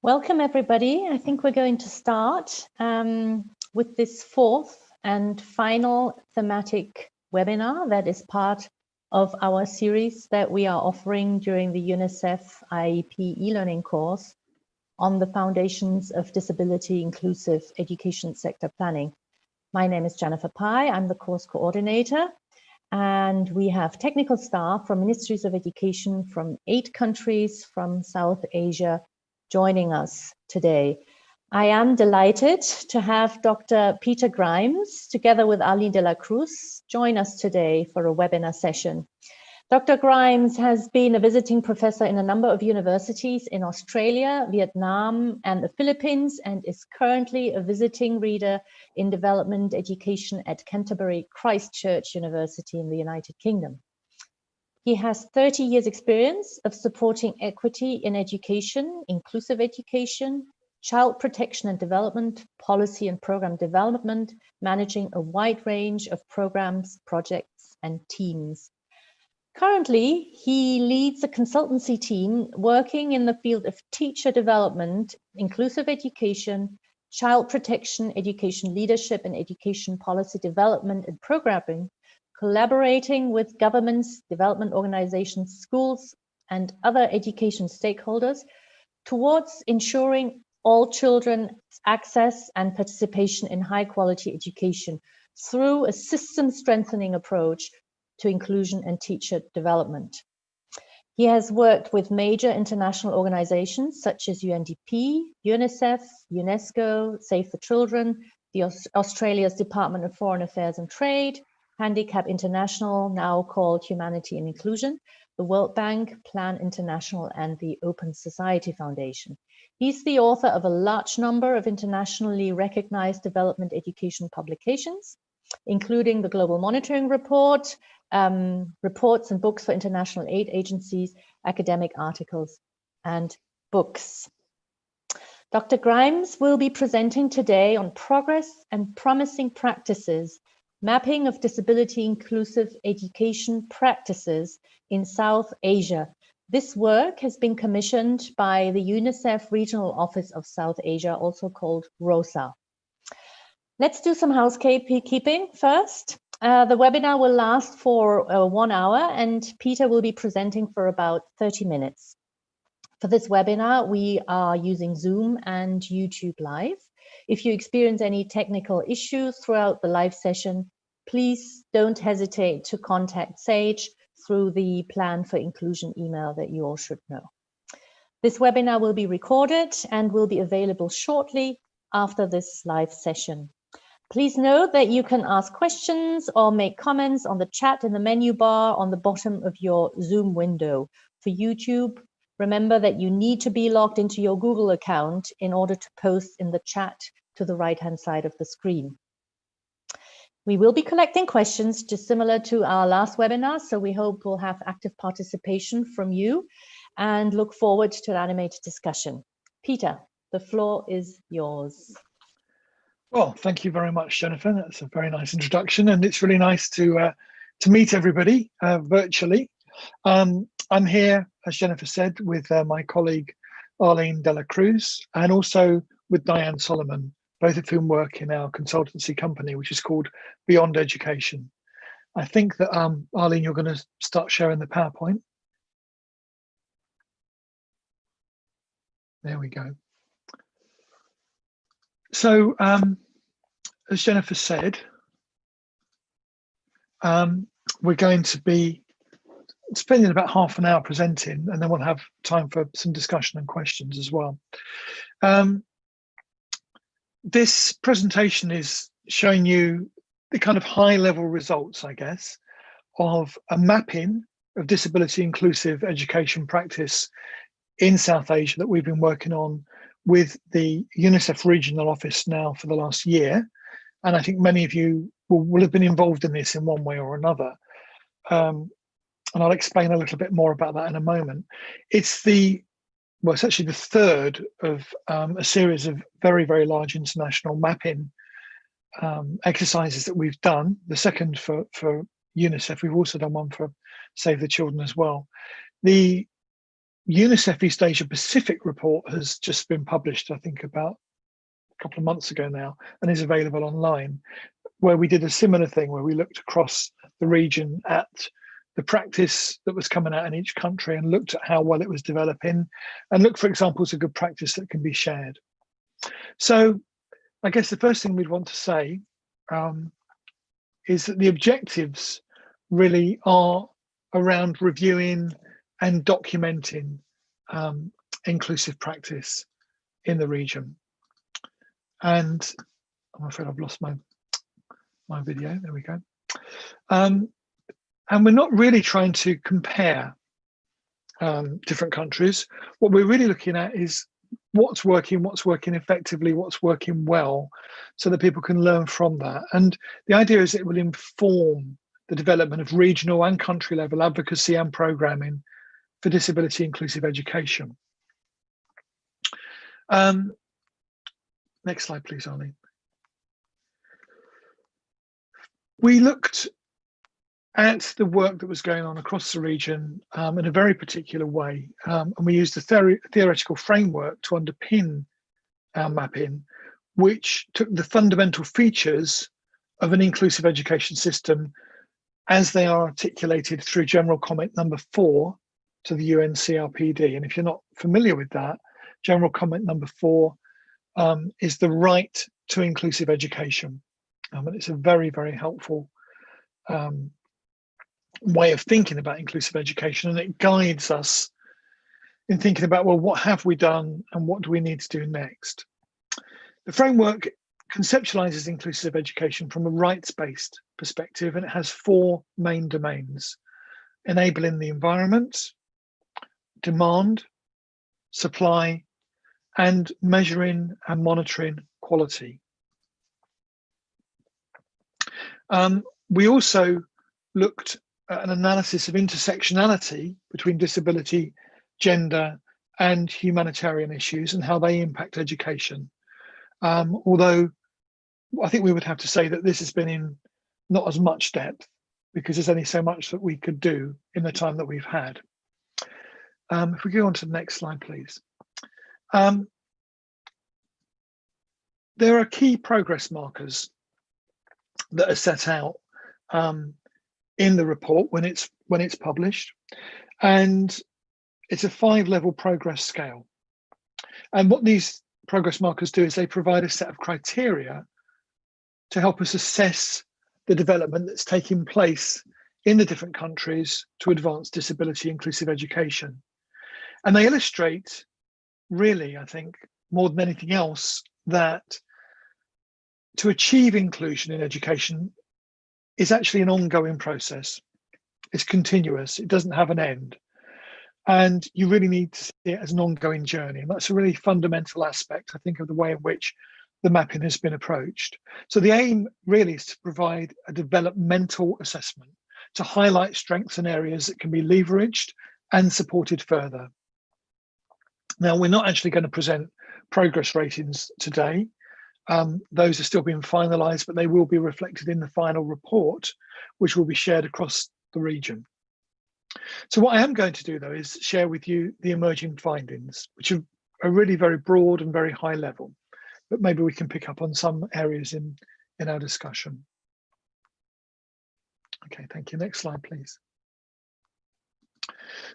Welcome, everybody. I think we're going to start with this fourth and final thematic webinar that is part of our series that we are offering during the UNICEF IEP e-learning course on the foundations of disability inclusive education sector planning. My name is Jennifer Pai. I'm the course coordinator, and we have technical staff from ministries of education from 8 countries from South Asia joining us today. I am delighted to have Dr. Peter Grimes, together with Arlene de la Cruz, join us today for a webinar session. Dr. Grimes has been a visiting professor in a number of universities in Australia, Vietnam, and the Philippines, and is currently a visiting reader in development education at Canterbury Christchurch University in the United Kingdom. He has 30 years experience of supporting equity in education, inclusive education, child protection and development, policy and program development, managing a wide range of programs, projects, and teams. Currently, he leads a consultancy team working in the field of teacher development, inclusive education, child protection, education leadership, and education policy development and programming, collaborating with governments, development organizations, schools, and other education stakeholders towards ensuring all children access and participation in high quality education through a system strengthening approach to inclusion and teacher development. He has worked with major international organizations such as UNDP, UNICEF, UNESCO, Save the Children, Australia's Department of Foreign Affairs and Trade, Handicap International, now called Humanity and Inclusion, the World Bank, Plan International, and the Open Society Foundation. He's the author of a large number of internationally recognized development education publications, including the Global Monitoring Report, reports and books for international aid agencies, academic articles, and books. Dr. Grimes will be presenting today on progress and promising practices, mapping of disability inclusive education practices in South Asia. This work has been commissioned by the UNICEF Regional Office of South Asia, also called ROSA. Let's do some housekeeping first. The webinar will last for 1 hour, and Peter will be presenting for about 30 minutes. For this webinar, we are using Zoom and YouTube Live. If you experience any technical issues throughout the live session, please don't hesitate to contact Sage through the Plan for Inclusion email that you all should know. This webinar will be recorded and will be available shortly after this live session. Please note that you can ask questions or make comments on the chat in the menu bar on the bottom of your Zoom window. For YouTube, remember that you need to be logged into your Google account in order to post in the chat to the right-hand side of the screen. We will be collecting questions just similar to our last webinar, so we hope we'll have active participation from you and look forward to an animated discussion. Peter, the floor is yours. Well, thank you very much, Jennifer. That's a very nice introduction, and it's really nice to meet everybody virtually. I'm here, as Jennifer said, with my colleague Arlene de la Cruz, and also with Diane Solomon, both of whom work in our consultancy company, which is called Beyond Education. I think that, Arlene, you're going to start sharing the PowerPoint. There we go. So, as Jennifer said, we're going to be spending about half an hour presenting, and then we'll have time for some discussion and questions as well. This presentation is showing you the kind of high-level results, I guess, of a mapping of disability inclusive education practice in South Asia that we've been working on with the UNICEF Regional Office now for the last year. And I think many of you will have been involved in this in one way or another. And I'll explain a little bit more about that in a moment. It's actually the third of a series of very, very large international mapping exercises that we've done. The second for UNICEF. We've also done one for Save the Children as well. The UNICEF East Asia Pacific report has just been published, I think about a couple of months ago now, and is available online, where we did a similar thing where we looked across the region at the practice that was coming out in each country and looked at how well it was developing and looked for examples of good practice that can be shared. So I guess the first thing we'd want to say is that the objectives really are around reviewing and documenting inclusive practice in the region. And I'm afraid I've lost my video. There we go. And we're not really trying to compare different countries. What we're really looking at is what's working effectively, what's working well, so that people can learn from that. And the idea is it will inform the development of regional and country level advocacy and programming for disability inclusive education. Next slide, please, Arlene. We looked at the work that was going on across the region in a very particular way, and we used a theoretical framework to underpin our mapping, which took the fundamental features of an inclusive education system as they are articulated through General Comment number 4 to the UN CRPD. And if you're not familiar with that, General Comment number 4 is the right to inclusive education. And it's a very, very helpful way of thinking about inclusive education, and it guides us in thinking about, well, what have we done and what do we need to do next? The framework conceptualizes inclusive education from a rights-based perspective, and it has 4 main domains: enabling the environment, demand, supply, and measuring and monitoring quality. We also looked at an analysis of intersectionality between disability, gender, and humanitarian issues and how they impact education. Although I think we would have to say that this has been in not as much depth, because there's only so much that we could do in the time that we've had. If we go on to the next slide, please. There are key progress markers that are set out in the report when it's published, and it's a 5-level progress scale. And what these progress markers do is they provide a set of criteria to help us assess the development that's taking place in the different countries to advance disability inclusive education. And they illustrate, really, I think, more than anything else, that to achieve inclusion in education is actually an ongoing process. It's continuous, it doesn't have an end. And you really need to see it as an ongoing journey. And that's a really fundamental aspect, I think, of the way in which the mapping has been approached. So the aim really is to provide a developmental assessment to highlight strengths and areas that can be leveraged and supported further. Now, we're not actually going to present progress ratings today. Those are still being finalised, but they will be reflected in the final report, which will be shared across the region. So what I am going to do, though, is share with you the emerging findings, which are really very broad and very high level, but maybe we can pick up on some areas in our discussion. Okay, thank you. Next slide, please.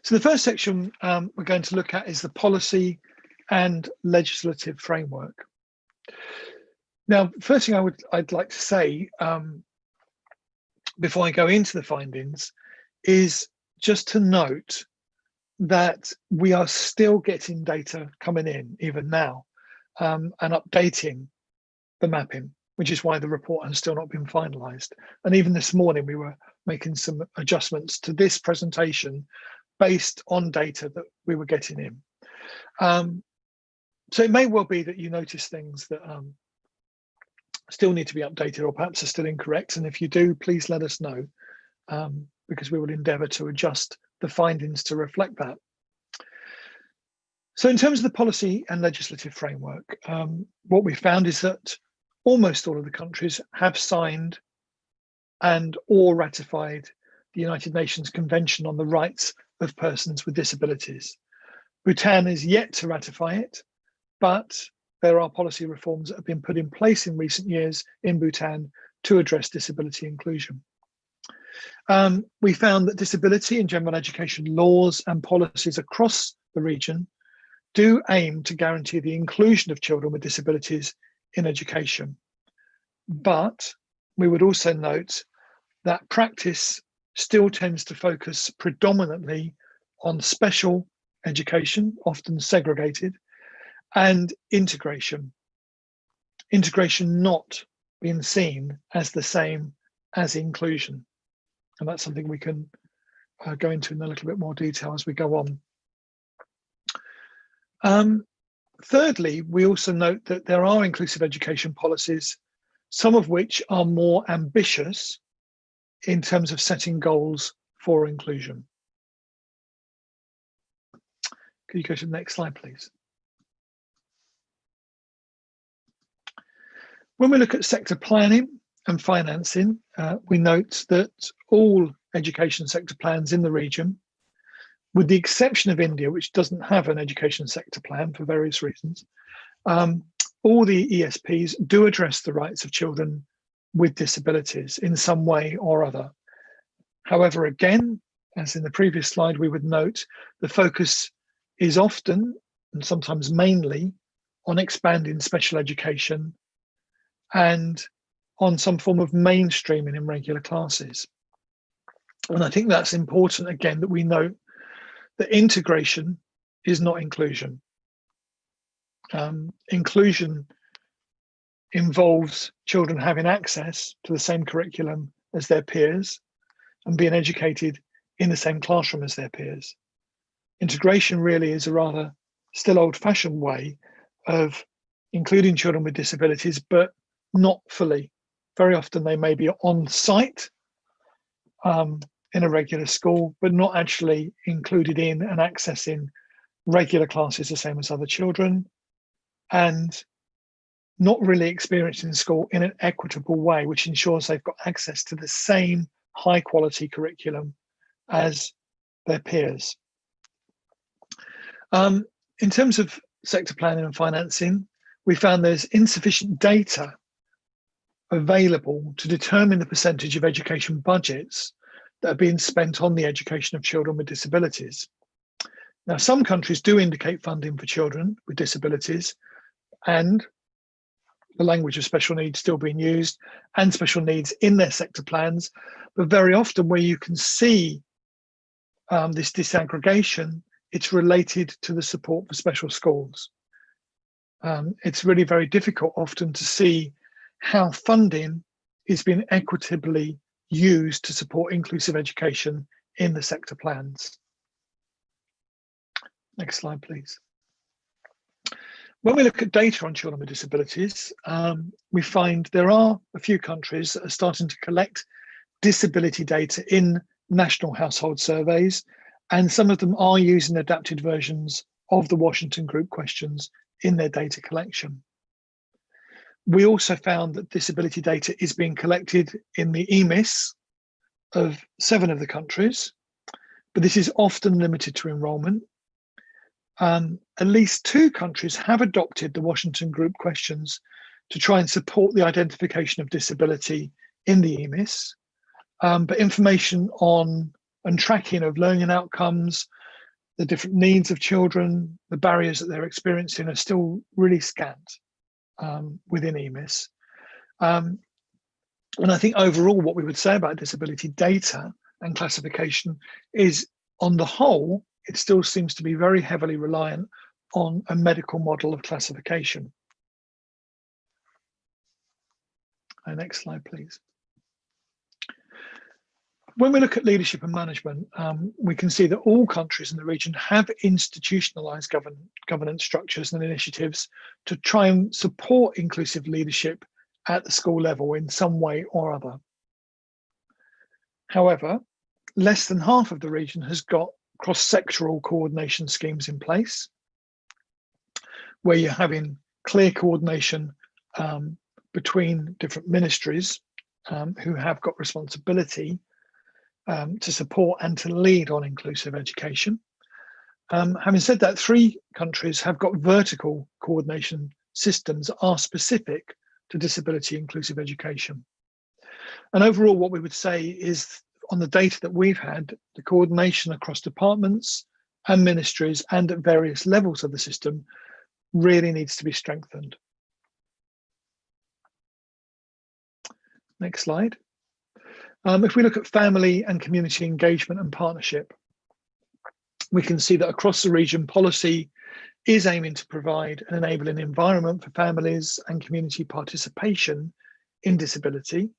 So the first section we're going to look at is the policy and legislative framework. Now, first thing I'd like to say before I go into the findings is just to note that we are still getting data coming in even now and updating the mapping, which is why the report has still not been finalised. And even this morning, we were making some adjustments to this presentation based on data that we were getting in. So it may well be that you notice things that still need to be updated or perhaps are still incorrect. And if you do, please let us know, because we will endeavour to adjust the findings to reflect that. So in terms of the policy and legislative framework, what we found is that almost all of the countries have signed and or ratified the United Nations Convention on the Rights of Persons with Disabilities. Bhutan is yet to ratify it, but there are policy reforms that have been put in place in recent years in Bhutan to address disability inclusion. We found that disability and general education laws and policies across the region do aim to guarantee the inclusion of children with disabilities in education. But we would also note that practice still tends to focus predominantly on special education, often segregated, and integration. Integration not being seen as the same as inclusion. And that's something we can go into in a little bit more detail as we go on. Thirdly, we also note that there are inclusive education policies, some of which are more ambitious in terms of setting goals for inclusion. Could you go to the next slide, please? When we look at sector planning and financing, we note that all education sector plans in the region, with the exception of India, which doesn't have an education sector plan for various reasons, all the ESPs do address the rights of children with disabilities in some way or other. However, again, as in the previous slide, we would note the focus is often, and sometimes mainly, on expanding special education and on some form of mainstreaming in regular classes. And I think that's important, again, that we note that integration is not inclusion. Inclusion involves children having access to the same curriculum as their peers and being educated in the same classroom as their peers. Integration really is a rather still old-fashioned way of including children with disabilities, but not fully. Very often they may be on site in a regular school, but not actually included in and accessing regular classes the same as other children, and not really experienced in school in an equitable way, which ensures they've got access to the same high quality curriculum as their peers. In terms of sector planning and financing, we found there's insufficient data available to determine the percentage of education budgets that are being spent on the education of children with disabilities. Now, some countries do indicate funding for children with disabilities, and the language of special needs still being used, and special needs in their sector plans, but very often where you can see this disaggregation, it's related to the support for special schools. It's really very difficult often to see how funding is being equitably used to support inclusive education in the sector plans. Next slide, please. When we look at data on children with disabilities, we find there are a few countries that are starting to collect disability data in national household surveys, and some of them are using adapted versions of the Washington Group questions in their data collection. We also found that disability data is being collected in the EMIS of 7 of the countries, but this is often limited to enrolment. At least 2 countries have adopted the Washington Group questions to try and support the identification of disability in the EMIS, but information on and tracking of learning outcomes, the different needs of children, the barriers that they're experiencing are still really scant within EMIS. And I think overall what we would say about disability data and classification is, on the whole, it still seems to be very heavily reliant on a medical model of classification. Next slide, please. When we look at leadership and management, we can see that all countries in the region have institutionalized governance structures and initiatives to try and support inclusive leadership at the school level in some way or other. However, less than half of the region has got cross-sectoral coordination schemes in place, where you're having clear coordination between different ministries who have got responsibility to support and to lead on inclusive education. Having said that, 3 countries have got vertical coordination systems that are specific to disability inclusive education. And overall, what we would say is, on the data that we've had, the coordination across departments and ministries and at various levels of the system really needs to be strengthened. Next slide. If we look at family and community engagement and partnership, we can see that across the region, policy is aiming to provide an enabling environment for families and community participation in disability,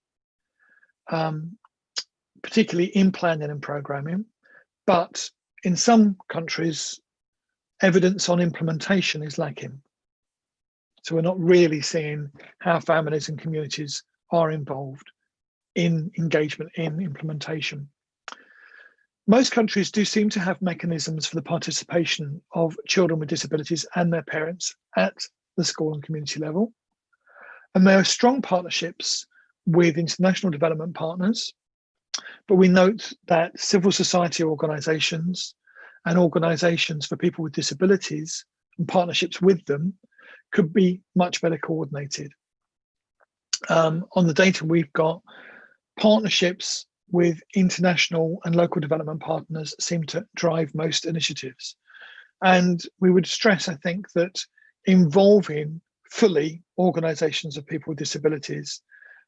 particularly in planning and programming. But in some countries, evidence on implementation is lacking. So we're not really seeing how families and communities are involved in engagement in implementation. Most countries do seem to have mechanisms for the participation of children with disabilities and their parents at the school and community level. And there are strong partnerships with international development partners, but we note that civil society organisations and organisations for people with disabilities and partnerships with them could be much better coordinated. On the data we've got, partnerships with international and local development partners seem to drive most initiatives. And we would stress, I think, that involving fully organisations of people with disabilities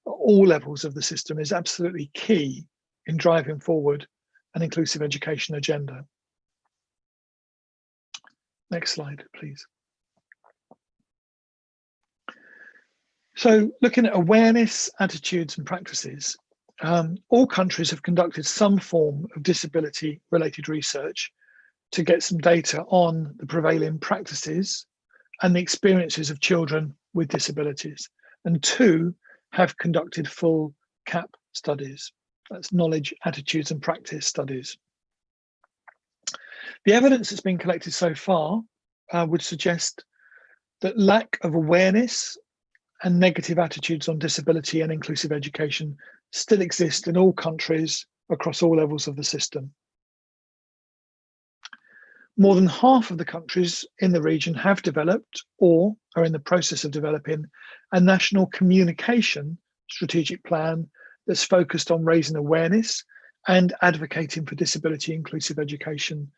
at all levels of the system is absolutely key in driving forward an inclusive education agenda. Next slide, please. So looking at awareness, attitudes and practices, all countries have conducted some form of disability-related research to get some data on the prevailing practices and the experiences of children with disabilities. And 2 have conducted full CAP studies. That's knowledge, attitudes and practice studies. The evidence that's been collected so far would suggest that lack of awareness and negative attitudes on disability and inclusive education still exist in all countries across all levels of the system. More than half of the countries in the region have developed or are in the process of developing a national communication strategic plan that's focused on raising awareness and advocating for disability inclusive education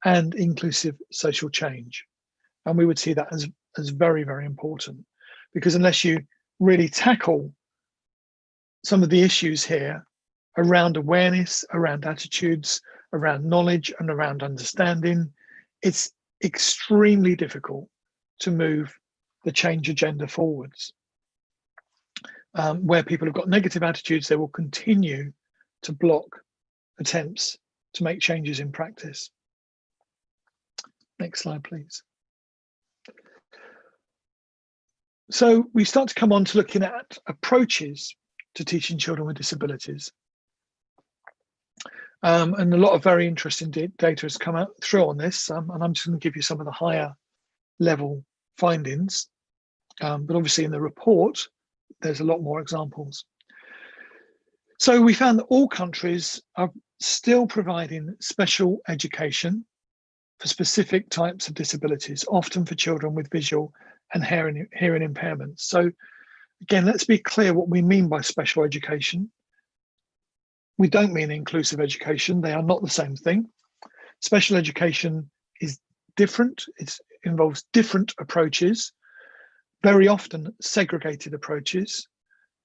and inclusive social change. And we would see that as very, very important, because unless you really tackle some of the issues here around awareness, around attitudes, around knowledge and around understanding, it's extremely difficult to move the change agenda forwards. Where people have got negative attitudes, they will continue to block attempts to make changes in practice. Next slide, please. So we start to come on to looking at approaches to teaching children with disabilities. And a lot of very interesting data has come out through on this, and I'm just going to give you some of the higher level findings. But obviously in the report, there's a lot more examples. So we found that all countries are still providing special education for specific types of disabilities, often for children with visual and hearing impairments. So again, let's be clear what we mean by special education. We don't mean inclusive education. They are not the same thing. Special education is different. It involves different approaches, very often segregated approaches,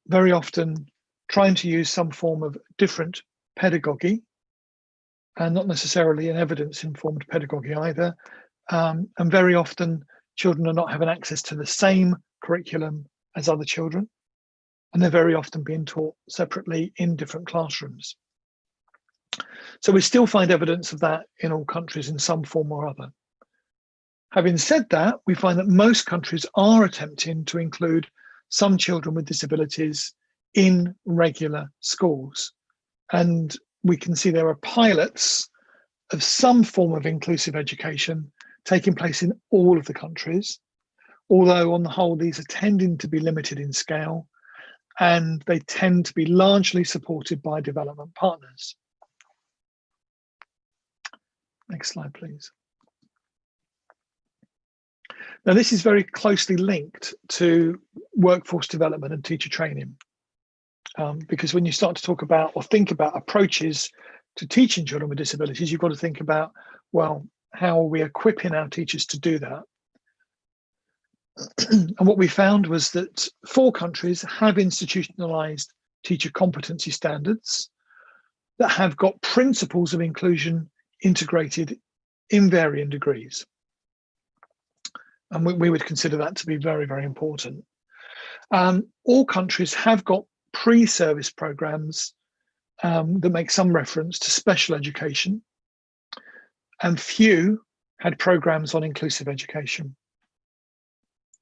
very often trying to use some form of different pedagogy, and not necessarily an evidence-informed pedagogy either. And very often children are not having access to the same curriculum as other children, and they're very often being taught separately in different classrooms. So we still find evidence of that in all countries in some form or other. Having said that, we find that most countries are attempting to include some children with disabilities in regular schools. And we can see there are pilots of some form of inclusive education taking place in all of the countries, although on the whole, these are tending to be limited in scale, and they tend to be largely supported by development partners. Next slide, please. Now, this is very closely linked to workforce development and teacher training, because when you start to talk about or think about approaches to teaching children with disabilities, you've got to think about, well, how are we equipping our teachers to do that? And what we found was that 4 countries have institutionalized teacher competency standards that have got principles of inclusion integrated in varying degrees. And we would consider that to be very, very important. All countries have got pre-service programs that make some reference to special education, and few had programs on inclusive education.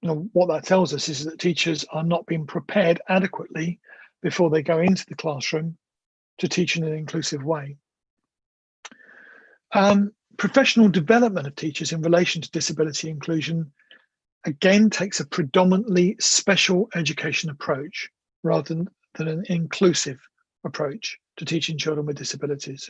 You know, what that tells us is that teachers are not being prepared adequately before they go into the classroom to teach in an inclusive way. Professional development of teachers in relation to disability inclusion again takes a predominantly special education approach rather than an inclusive approach to teaching children with disabilities.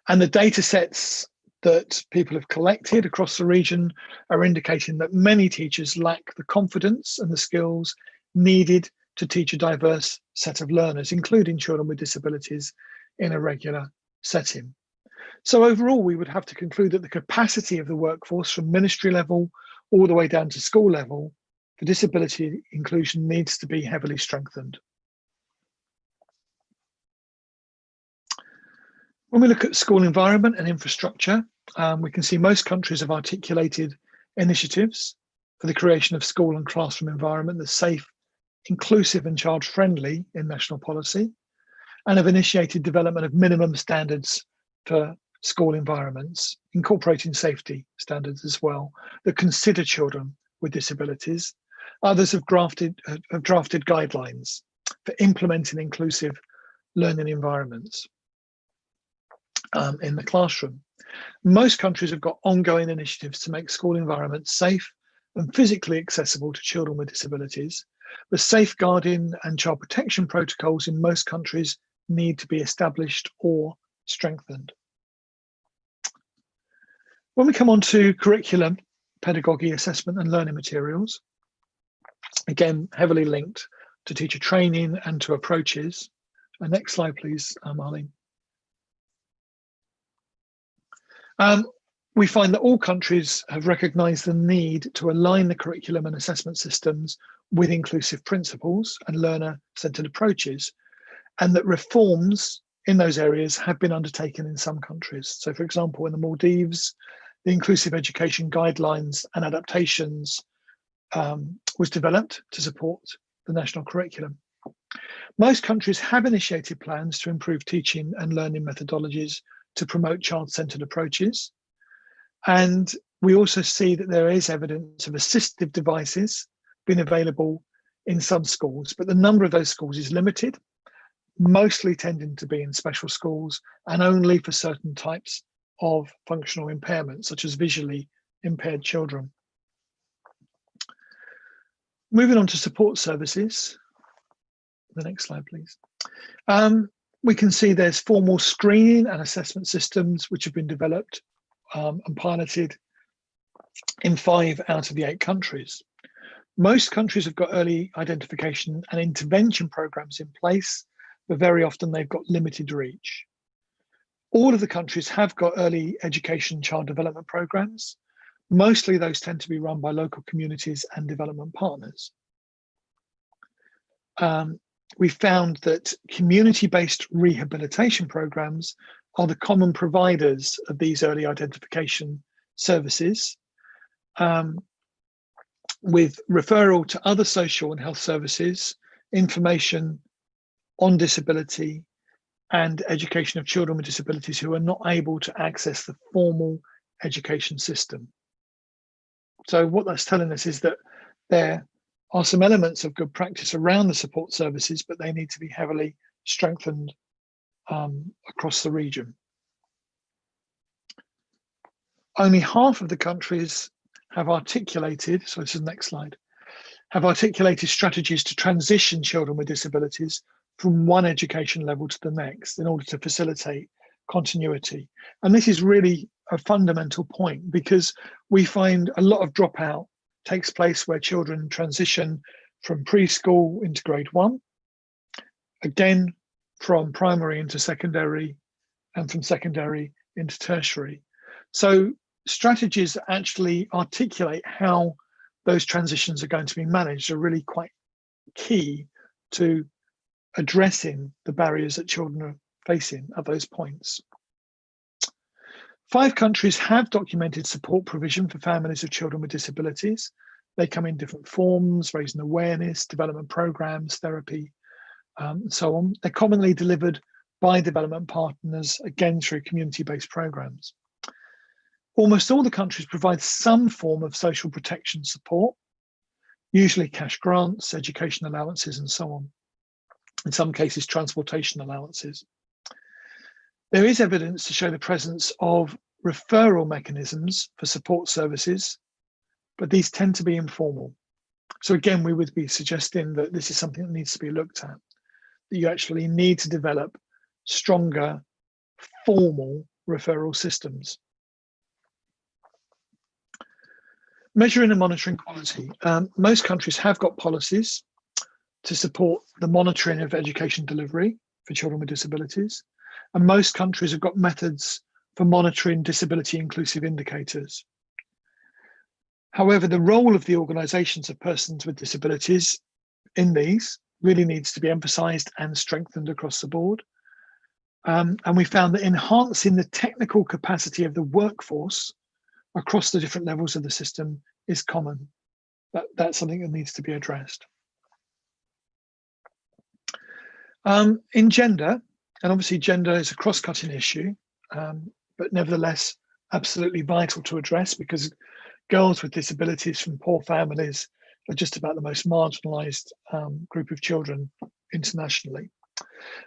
And the data sets that people have collected across the region are indicating that many teachers lack the confidence and the skills needed to teach a diverse set of learners, including children with disabilities, in a regular setting. So overall, we would have to conclude that the capacity of the workforce from ministry level all the way down to school level for disability inclusion needs to be heavily strengthened. When we look at school environment and infrastructure, we can see most countries have articulated initiatives for the creation of school and classroom environment that's safe, inclusive and child-friendly in national policy, and have initiated development of minimum standards for school environments, incorporating safety standards as well, that consider children with disabilities. Others have drafted guidelines for implementing inclusive learning environments in the classroom. Most countries have got ongoing initiatives to make school environments safe and physically accessible to children with disabilities. The safeguarding and child protection protocols in most countries need to be established or strengthened. When we come on to curriculum, pedagogy, assessment and learning materials, again, heavily linked to teacher training and to approaches. Next slide, please, Arlene. We find that all countries have recognised the need to align the curriculum and assessment systems with inclusive principles and learner-centred approaches, and that reforms in those areas have been undertaken in some countries. So, for example, in the Maldives, the inclusive education guidelines and adaptations was developed to support the national curriculum. Most countries have initiated plans to improve teaching and learning methodologies to promote child-centred approaches. And we also see that there is evidence of assistive devices being available in some schools, but the number of those schools is limited, mostly tending to be in special schools and only for certain types of functional impairment, such as visually impaired children. Moving on to support services. The next slide, please. We can see there's formal screening and assessment systems which have been developed and piloted in 5 out of the 8 countries. Most countries have got early identification and intervention programs in place, but very often they've got limited reach. All of the countries have got early education child development programs. Mostly those tend to be run by local communities and development partners. We found that community-based rehabilitation programs are the common providers of these early identification services, with referral to other social and health services, information on disability, and education of children with disabilities who are not able to access the formal education system. So what that's telling us is that there are some elements of good practice around the support services, but they need to be heavily strengthened across the region. Only half of the countries have articulated, so this is the next slide, have articulated strategies to transition children with disabilities from one education level to the next in order to facilitate continuity. And this is really a fundamental point, because we find a lot of dropout takes place where children transition from preschool into grade 1, again from primary into secondary, and from secondary into tertiary. So strategies that actually articulate how those transitions are going to be managed are really quite key to addressing the barriers that children are facing at those points. 5 countries have documented support provision for families of children with disabilities. They come in different forms, raising awareness, development programs, therapy, and so on. They're commonly delivered by development partners, again through community-based programs. Almost all the countries provide some form of social protection support, usually cash grants, education allowances, and so on. In some cases, transportation allowances. There is evidence to show the presence of referral mechanisms for support services, but these tend to be informal. So again, we would be suggesting that this is something that needs to be looked at, that you actually need to develop stronger, formal referral systems. Measuring and monitoring quality. Most countries have got policies to support the monitoring of education delivery for children with disabilities. And most countries have got methods for monitoring disability inclusive indicators. However, the role of the organisations of persons with disabilities in these really needs to be emphasised and strengthened across the board. And we found that enhancing the technical capacity of the workforce across the different levels of the system is common. That's something that needs to be addressed. In gender, and obviously gender is a cross-cutting issue, but nevertheless absolutely vital to address, because girls with disabilities from poor families are just about the most marginalised group of children internationally.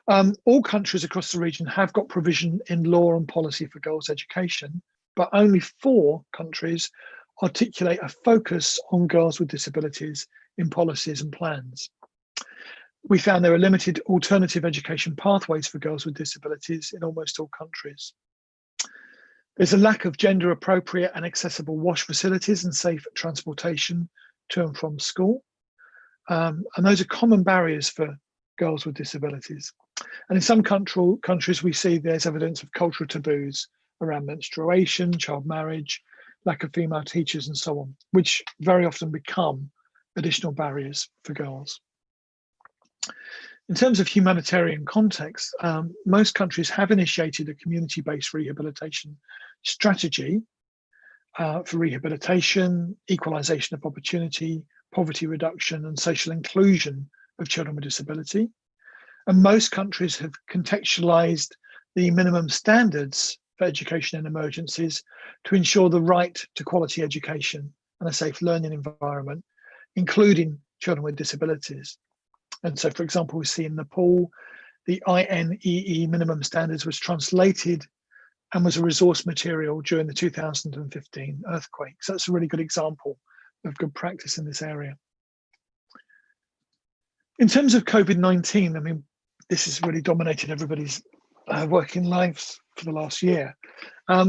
All countries across the region have got provision in law and policy for girls' education, but only 4 countries articulate a focus on girls with disabilities in policies and plans. We found there are limited alternative education pathways for girls with disabilities in almost all countries. There's a lack of gender appropriate and accessible wash facilities and safe transportation to and from school. And those are common barriers for girls with disabilities. And in some countries, we see there's evidence of cultural taboos around menstruation, child marriage, lack of female teachers, and so on, which very often become additional barriers for girls. In terms of humanitarian context, most countries have initiated a community-based rehabilitation strategy for rehabilitation, equalisation of opportunity, poverty reduction, and social inclusion of children with disability. And most countries have contextualised the minimum standards for education in emergencies to ensure the right to quality education and a safe learning environment, including children with disabilities. And so, for example, we see in Nepal, the IED minimum standards was translated and was a resource material during the 2015 earthquake. So that's a really good example of good practice in this area. In terms of COVID-19, I mean, this has really dominated everybody's working lives for the last year.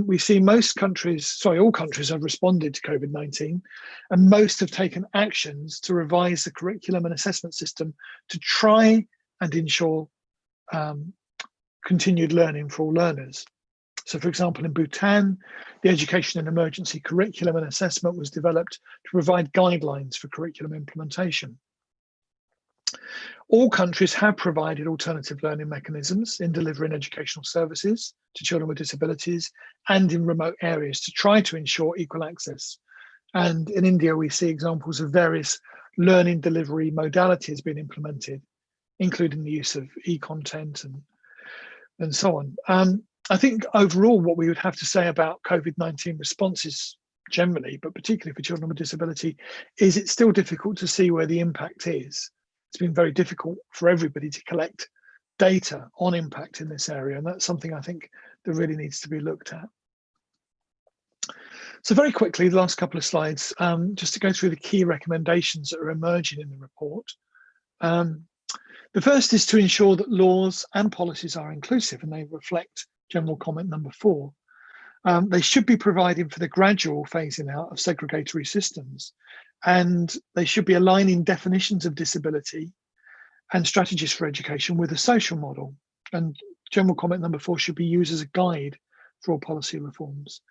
We see all countries have responded to COVID-19, and most have taken actions to revise the curriculum and assessment system to try and ensure continued learning for all learners. So, for example, in Bhutan, the education and emergency curriculum and assessment was developed to provide guidelines for curriculum implementation. All countries have provided alternative learning mechanisms in delivering educational services to children with disabilities and in remote areas to try to ensure equal access. And in India, we see examples of various learning delivery modalities being implemented, including the use of e-content and so on. I think overall what we would have to say about COVID-19 responses generally, but particularly for children with disability, is it's still difficult to see where the impact is. It's been very difficult for everybody to collect data on impact in this area, and that's something I think that really needs to be looked at. So very quickly, the last couple of slides, just to go through the key recommendations that are emerging in the report. The first is to ensure that laws and policies are inclusive and they reflect general comment number 4. They should be providing for the gradual phasing out of segregatory systems, and they should be aligning definitions of disability and strategies for education with a social model. And general comment number 4 should be used as a guide for all policy reforms.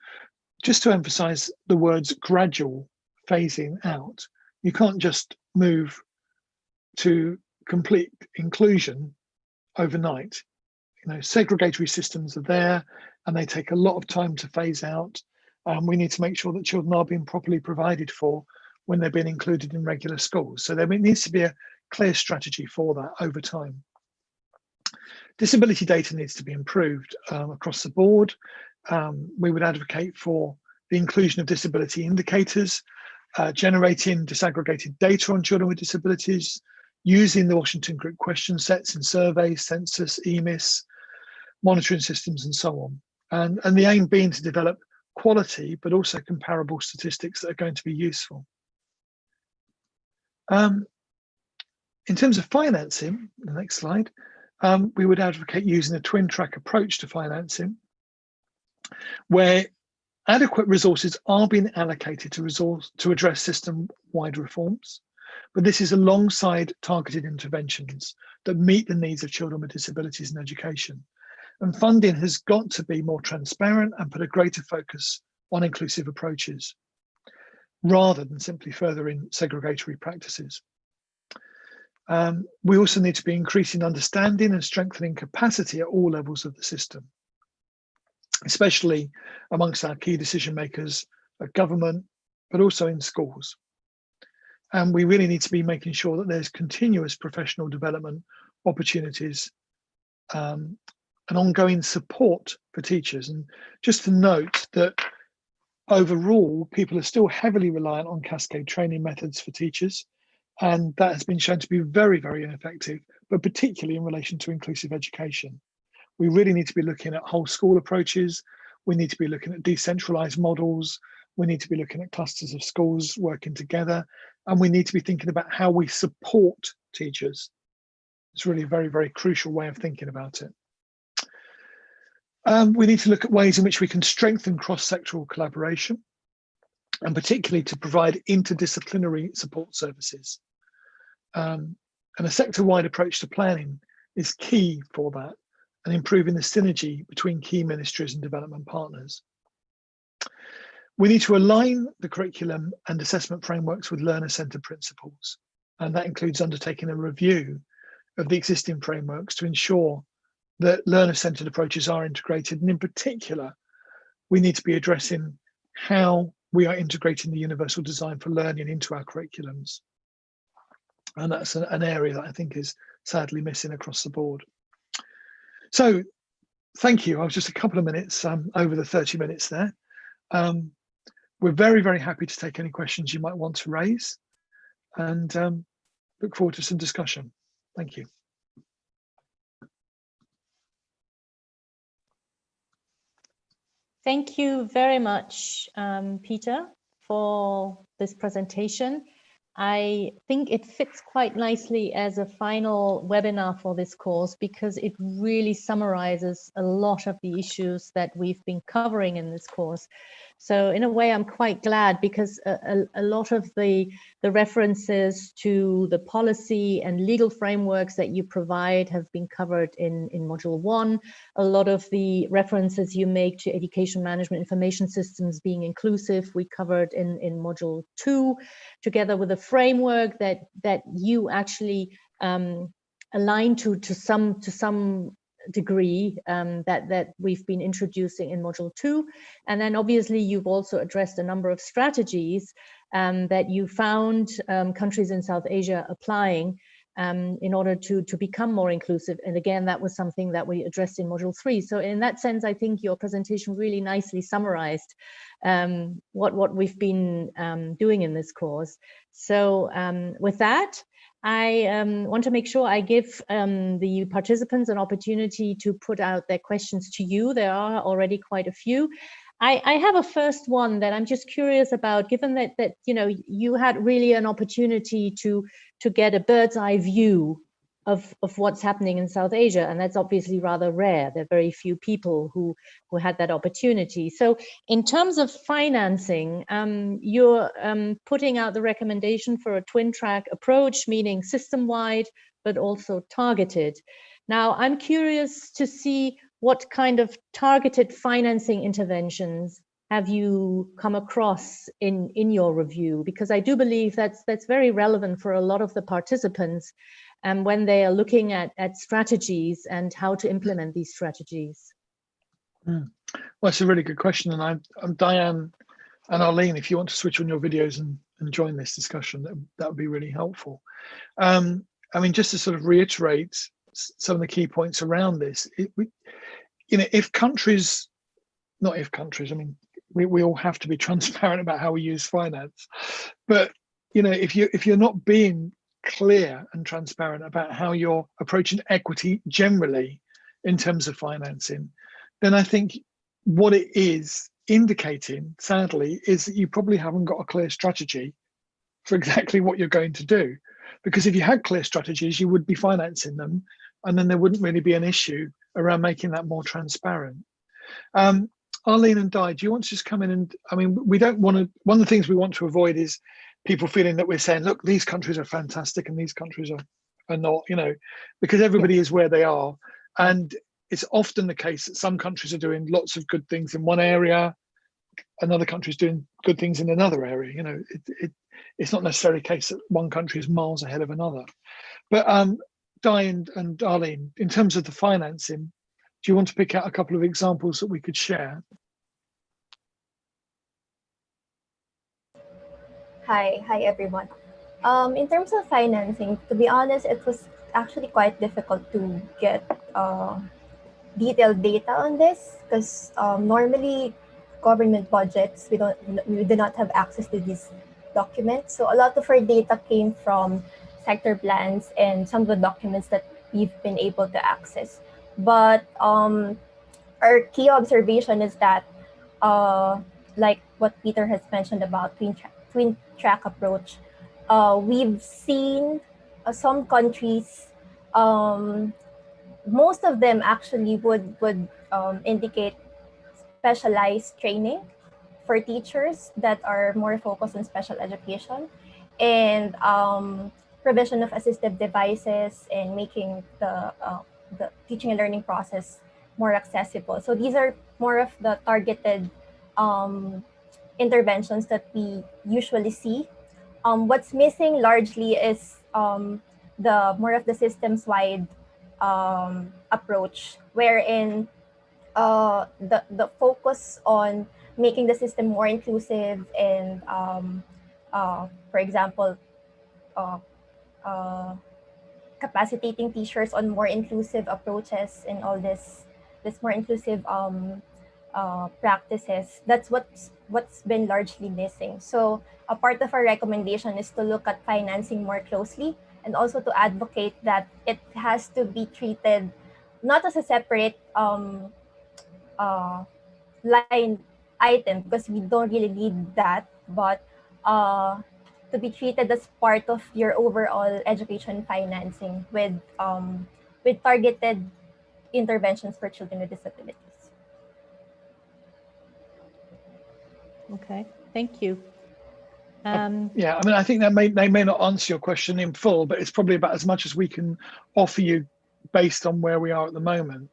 Just to emphasize the words gradual phasing out, you can't just move to complete inclusion overnight. You know, segregatory systems are there and they take a lot of time to phase out. We need to make sure that children are being properly provided for when they're being included in regular schools. So there needs to be a clear strategy for that over time. Disability data needs to be improved across the board. We would advocate for the inclusion of disability indicators, generating disaggregated data on children with disabilities, using the Washington Group question sets in surveys, census, EMIS, monitoring systems, and so on. And the aim being to develop quality, but also comparable statistics that are going to be useful. In terms of financing, the next slide, we would advocate using a twin track approach to financing, where adequate resources are being allocated to address system-wide reforms, but this is alongside targeted interventions that meet the needs of children with disabilities in education. And funding has got to be more transparent and put a greater focus on inclusive approaches, rather than simply furthering segregatory practices. We also need to be increasing understanding and strengthening capacity at all levels of the system, especially amongst our key decision makers at government, but also in schools. And we really need to be making sure that there's continuous professional development opportunities and ongoing support for teachers. And just to note that overall, people are still heavily reliant on cascade training methods for teachers, and that has been shown to be very, very ineffective, but particularly in relation to inclusive education. We really need to be looking at whole school approaches. We need to be looking at decentralized models. We need to be looking at clusters of schools working together. And we need to be thinking about how we support teachers. It's really a very, very crucial way of thinking about it. We need to look at ways in which we can strengthen cross-sectoral collaboration, and particularly to provide interdisciplinary support services. And a sector-wide approach to planning is key for that, and improving the synergy between key ministries and development partners. We need to align the curriculum and assessment frameworks with learner-centered principles, and that includes undertaking a review of the existing frameworks to ensure that learner-centered approaches are integrated, and in particular, we need to be addressing how we are integrating the universal design for learning into our curriculums. And that's an area that I think is sadly missing across the board. So thank you. I was just a couple of minutes over the 30 minutes there. We're very, very happy to take any questions you might want to raise, and look forward to some discussion. Thank you. Thank you very much, Peter, for this presentation. I think it fits quite nicely as a final webinar for this course, because it really summarizes a lot of the issues that we've been covering in this course. So in a way, I'm quite glad, because a lot of the references to the policy and legal frameworks that you provide have been covered in Module 1. A lot of the references you make to education management information systems being inclusive, we covered in Module 2, together with a framework that you actually align to some degree that we've been introducing in Module 2. And then obviously you've also addressed a number of strategies that you found countries in South Asia applying in order to become more inclusive. And again, that was something that we addressed in Module 3. So in that sense, I think your presentation really nicely summarized what we've been doing in this course. So with that, I want to make sure I give the participants an opportunity to put out their questions to you. There are already quite a few. I have a first one that I'm just curious about, given that you know, you had really an opportunity to get a bird's eye view of what's happening in South Asia, and that's obviously rather rare. There are very few people who had that opportunity. So in terms of financing, you're putting out the recommendation for a twin track approach, meaning system-wide, but also targeted. Now, I'm curious to see what kind of targeted financing interventions have you come across in your review? Because I do believe that's very relevant for a lot of the participants when they are looking at strategies and how to implement these strategies. Well, that's a really good question. And I'm Diane and Arlene, if you want to switch on your videos and join this discussion, that would be really helpful. I mean, just to sort of reiterate some of the key points around this, if countries, not if countries, I mean, we all have to be transparent about how we use finance, but if you're not being clear and transparent about how you're approaching equity generally in terms of financing, then I think what it is indicating, sadly, is that you probably haven't got a clear strategy for exactly what you're going to do. Because if you had clear strategies, you would be financing them, and then there wouldn't really be an issue around making that more transparent. Arlene and Di, do you want to just come in and, I mean, we don't want to, one of the things we want to avoid is people feeling that we're saying, look, these countries are fantastic and these countries are not, because everybody is where they are. And it's often the case that some countries are doing lots of good things in one area, another country is doing good things in another area. It's not necessarily the case that one country is miles ahead of another. But Di and Arlene, in terms of the financing, do you want to pick out a couple of examples that we could share? Hi everyone. In terms of financing, to be honest, it was actually quite difficult to get detailed data on this because normally government budgets, we do not have access to these documents. So a lot of our data came from sector plans and some of the documents that we've been able to access. But our key observation is that, like what Peter has mentioned about twin track approach, we've seen some countries, most of them actually would indicate specialized training for teachers that are more focused on special education and provision of assistive devices and making the teaching and learning process more accessible. So these are more of the targeted interventions that we usually see. What's missing largely is the more of the systems-wide approach, wherein the focus on making the system more inclusive and, for example, capacitating teachers on more inclusive approaches and all this more inclusive practices. That's what's been largely missing. So a part of our recommendation is to look at financing more closely and also to advocate that it has to be treated not as a separate line item, because we don't really need that, but to be treated as part of your overall education financing with targeted interventions for children with disabilities. Okay, thank you. Yeah, I mean, I think that they may not answer your question in full, but it's probably about as much as we can offer you based on where we are at the moment.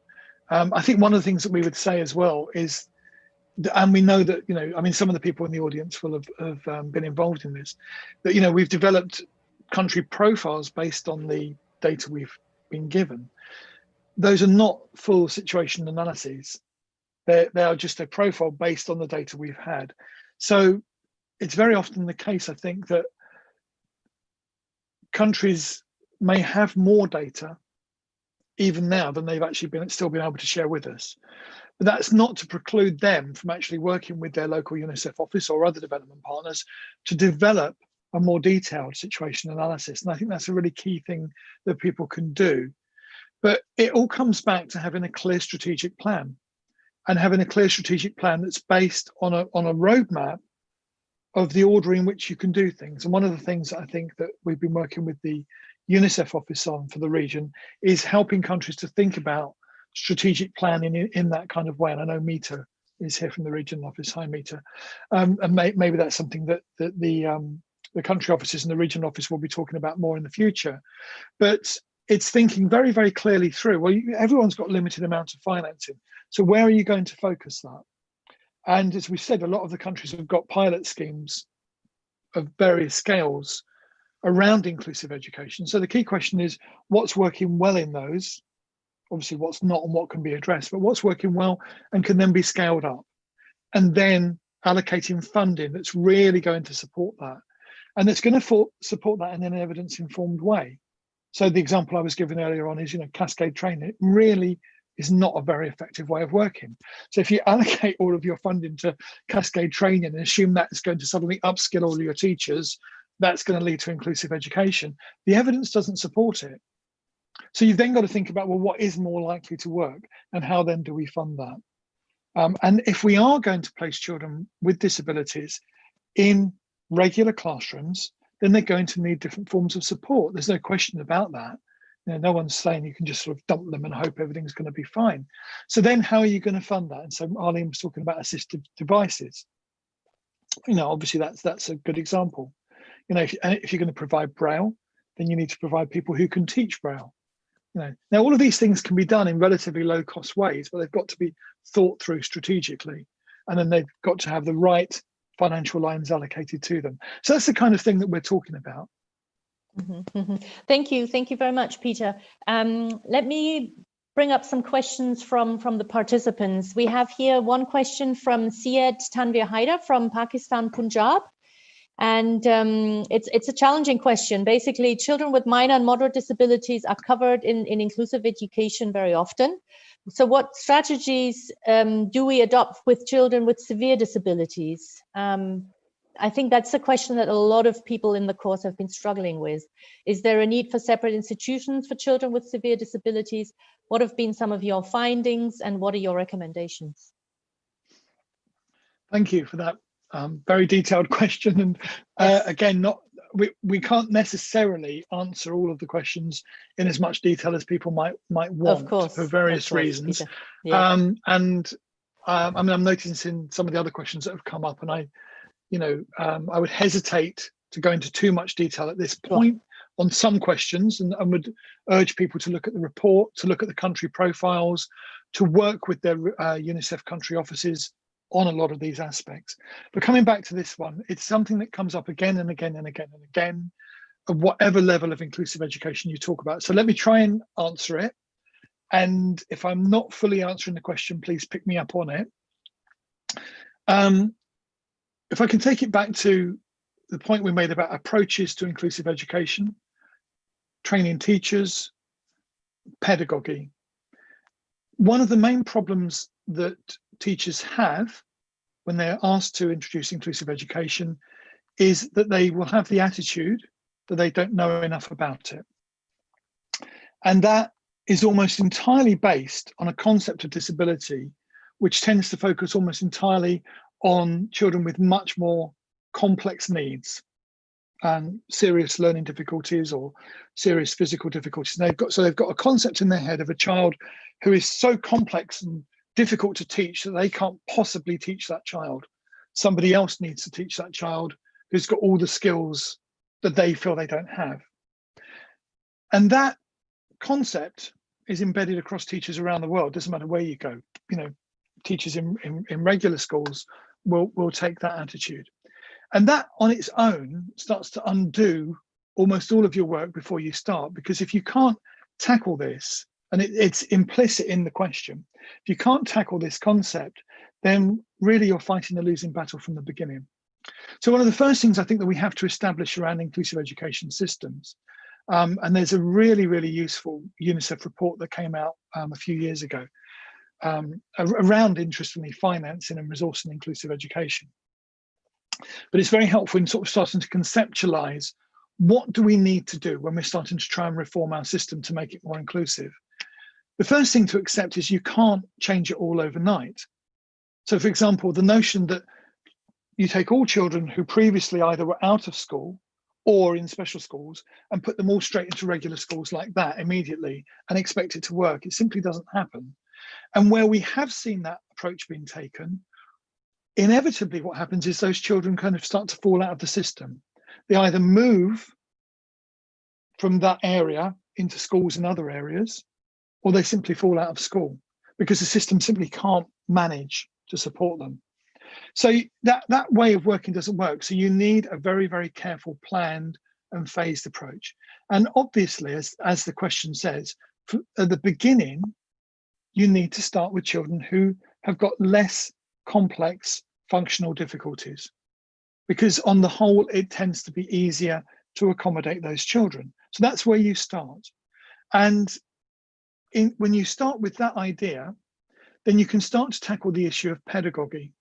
I think one of the things that we would say as well is, and we know that, I mean, some of the people in the audience will have been involved in this, that, we've developed country profiles based on the data we've been given. Those are not full situation analyses. They are just a profile based on the data we've had. So it's very often the case, I think, that countries may have more data even now than they've actually still been able to share with us. But that's not to preclude them from actually working with their local UNICEF office or other development partners to develop a more detailed situation analysis. And I think that's a really key thing that people can do. But it all comes back to having a clear strategic plan, and having a clear strategic plan that's based on a roadmap of the order in which you can do things. And one of the things that I think that we've been working with the UNICEF office on for the region, is helping countries to think about strategic planning in that kind of way. And I know Mita is here from the regional office. Hi, Mita. And maybe that's something that the country offices and the regional office will be talking about more in the future. But it's thinking very, very clearly through, well, everyone's got limited amount of financing. So where are you going to focus that? And as we said, a lot of the countries have got pilot schemes of various scales around inclusive education. So the key question is, what's working well in those? Obviously what's not and what can be addressed, but what's working well and can then be scaled up, and then allocating funding that's really going to support that, and that's going to support that in an evidence-informed way. So the example I was given earlier on is, cascade training. It really is not a very effective way of working. So if you allocate all of your funding to cascade training and assume that it's going to suddenly upskill all of your teachers, that's going to lead to inclusive education. The evidence doesn't support it. So you've then got to think about, well, what is more likely to work, and how then do we fund that? And if we are going to place children with disabilities in regular classrooms, then they're going to need different forms of support. There's no question about that. No one's saying you can just sort of dump them and hope everything's going to be fine. So then how are you going to fund that? And so Arlene was talking about assistive devices. Obviously that's a good example. If you're going to provide Braille, then you need to provide people who can teach Braille. Now all of these things can be done in relatively low cost ways, but they've got to be thought through strategically, and then they've got to have the right financial lines allocated to them. So that's the kind of thing that we're talking about. Thank you very much, Peter. Let me bring up some questions from the participants. We have here one question from Syed Tanvir Haider from Pakistan, Punjab. And it's a challenging question. Basically, children with minor and moderate disabilities are covered in inclusive education very often. So what strategies do we adopt with children with severe disabilities? I think that's a question that a lot of people in the course have been struggling with. Is there a need for separate institutions for children with severe disabilities? What have been some of your findings, and what are your recommendations? Thank you for that very detailed question. And Yes. again, we can't necessarily answer all of the questions in as much detail as people might want, for various reasons. Yeah. I mean, I'm noticing some of the other questions that have come up, and I would hesitate to go into too much detail at this point on some questions, and would urge people to look at the report, to look at the country profiles, to work with their UNICEF country offices on a lot of these aspects. But coming back to this one, it's something that comes up again and again and again and again, at whatever level of inclusive education you talk about. So let me try and answer it. And if I'm not fully answering the question, please pick me up on it. If I can take it back to the point we made about approaches to inclusive education, training teachers, pedagogy. One of the main problems that teachers have when they're asked to introduce inclusive education is that they will have the attitude that they don't know enough about it. And that is almost entirely based on a concept of disability, which tends to focus almost entirely on children with much more complex needs and serious learning difficulties or serious physical difficulties. And they've got a concept in their head of a child who is so complex and difficult to teach that they can't possibly teach that child. Somebody else needs to teach that child who's got all the skills that they feel they don't have. And that concept is embedded across teachers around the world. Doesn't matter where you go. Teachers in regular schools will take that attitude. And that on its own starts to undo almost all of your work before you start, because if you can't tackle this, and it's implicit in the question, if you can't tackle this concept, then really you're fighting a losing battle from the beginning. So one of the first things I think that we have to establish around inclusive education systems, and there's a really, really useful UNICEF report that came out a few years ago around, interestingly, financing and resourcing inclusive education. But it's very helpful in sort of starting to conceptualize what do we need to do when we're starting to try and reform our system to make it more inclusive. The first thing to accept is you can't change it all overnight. So for example, the notion that you take all children who previously either were out of school or in special schools, and put them all straight into regular schools like that immediately and expect it to work. It simply doesn't happen. And where we have seen that approach being taken, inevitably what happens is those children kind of start to fall out of the system. They either move from that area into schools in other areas, or they simply fall out of school because the system simply can't manage to support them. So that way of working doesn't work. So you need a very, very careful, planned and phased approach. And obviously, as the question says, at the beginning, you need to start with children who have got less complex functional difficulties, because on the whole, it tends to be easier to accommodate those children. So that's where you start. And when you start with that idea, then you can start to tackle the issue of pedagogy,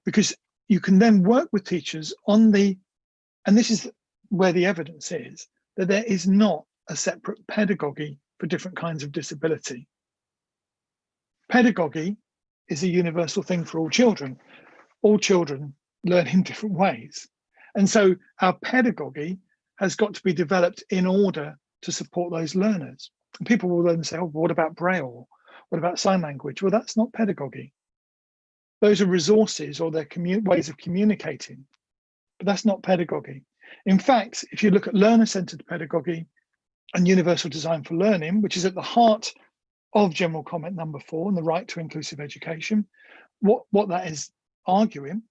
because you can then work with teachers on and this is where the evidence is, that there is not a separate pedagogy for different kinds of disability. Pedagogy is a universal thing for all children. All children learn in different ways. And so our pedagogy has got to be developed in order to support those learners. And people will then say, oh, what about Braille? What about sign language? Well, that's not pedagogy. Those are resources or their ways of communicating, but that's not pedagogy. In fact, if you look at learner-centered pedagogy and universal design for learning, which is at the heart of general comment number 4 and the right to inclusive education, what that is arguing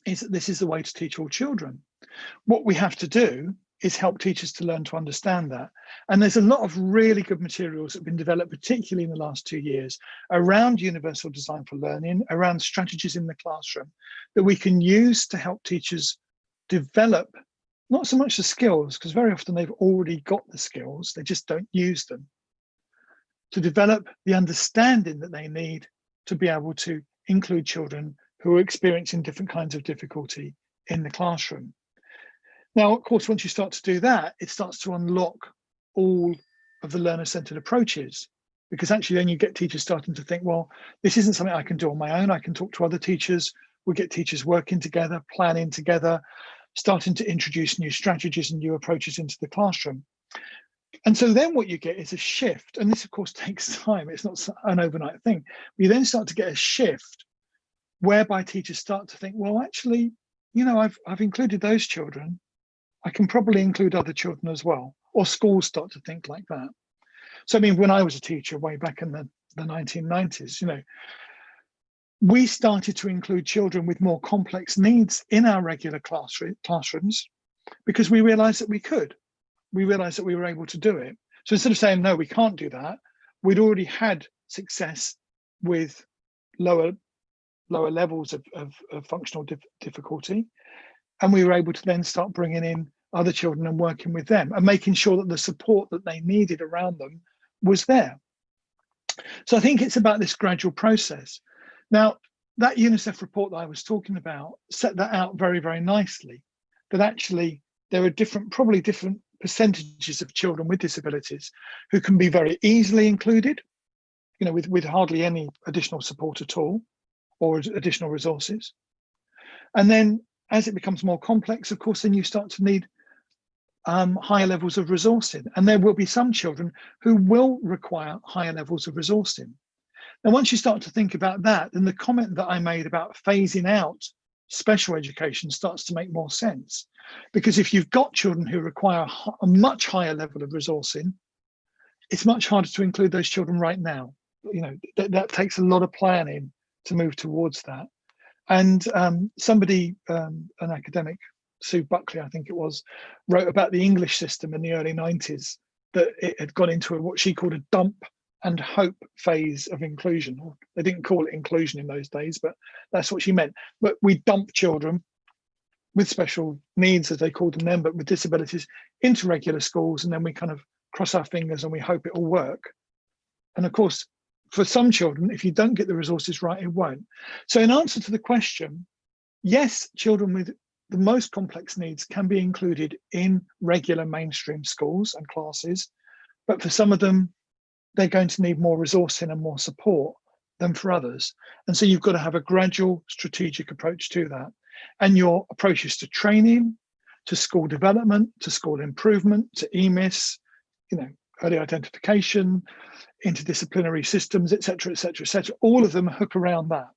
is that this is the way to teach all children. What we have to do is help teachers to learn to understand that. And there's a lot of really good materials that have been developed, particularly in the last 2 years, around universal design for learning, around strategies in the classroom that we can use to help teachers develop not so much the skills, because very often they've already got the skills, they just don't use them, to develop the understanding that they need to be able to include children who are experiencing different kinds of difficulty in the classroom. Now, of course, once you start to do that, it starts to unlock all of the learner-centered approaches, because actually then you get teachers starting to think, well, this isn't something I can do on my own. I can talk to other teachers. We get teachers working together, planning together, starting to introduce new strategies and new approaches into the classroom. And so then what you get is a shift. And this, of course, takes time. It's not an overnight thing. You then start to get a shift whereby teachers start to think, well, actually, you know, I've included those children. I can probably include other children as well. Or schools start to think like that. So, I mean, when I was a teacher way back in the 1990s, you know, we started to include children with more complex needs in our regular classrooms because we realized that we could. We realized that we were able to do it. So instead of saying, no, we can't do that, we'd already had success with lower levels of functional difficulty. And we were able to then start bringing in other children and working with them and making sure that the support that they needed around them was there. So I think it's about this gradual process. Now, that UNICEF report that I was talking about set that out very, very nicely, that actually there are probably different percentages of children with disabilities who can be very easily included, you know, with hardly any additional support at all or additional resources. And then as it becomes more complex, of course, then you start to need higher levels of resourcing. And there will be some children who will require higher levels of resourcing. Now, once you start to think about that, then the comment that I made about phasing out special education starts to make more sense. Because if you've got children who require a much higher level of resourcing, it's much harder to include those children right now. You know, that takes a lot of planning to move towards that. And somebody, an academic, Sue Buckley, I think it was, wrote about the English system in the early 90s, that it had gone into what she called a dump and hope phase of inclusion. They didn't call it inclusion in those days, but that's what she meant. But we dump children with special needs, as they called them then, but with disabilities, into regular schools, and then we kind of cross our fingers and we hope it will work. And of course, for some children, if you don't get the resources right, it won't. So in answer to the question, yes, children with the most complex needs can be included in regular mainstream schools and classes, but for some of them, they're going to need more resourcing and more support than for others. And so you've got to have a gradual strategic approach to that. And your approaches to training, to school development, to school improvement, to EMIS, early identification, interdisciplinary systems, etc., etc., etc. All of them hook around that.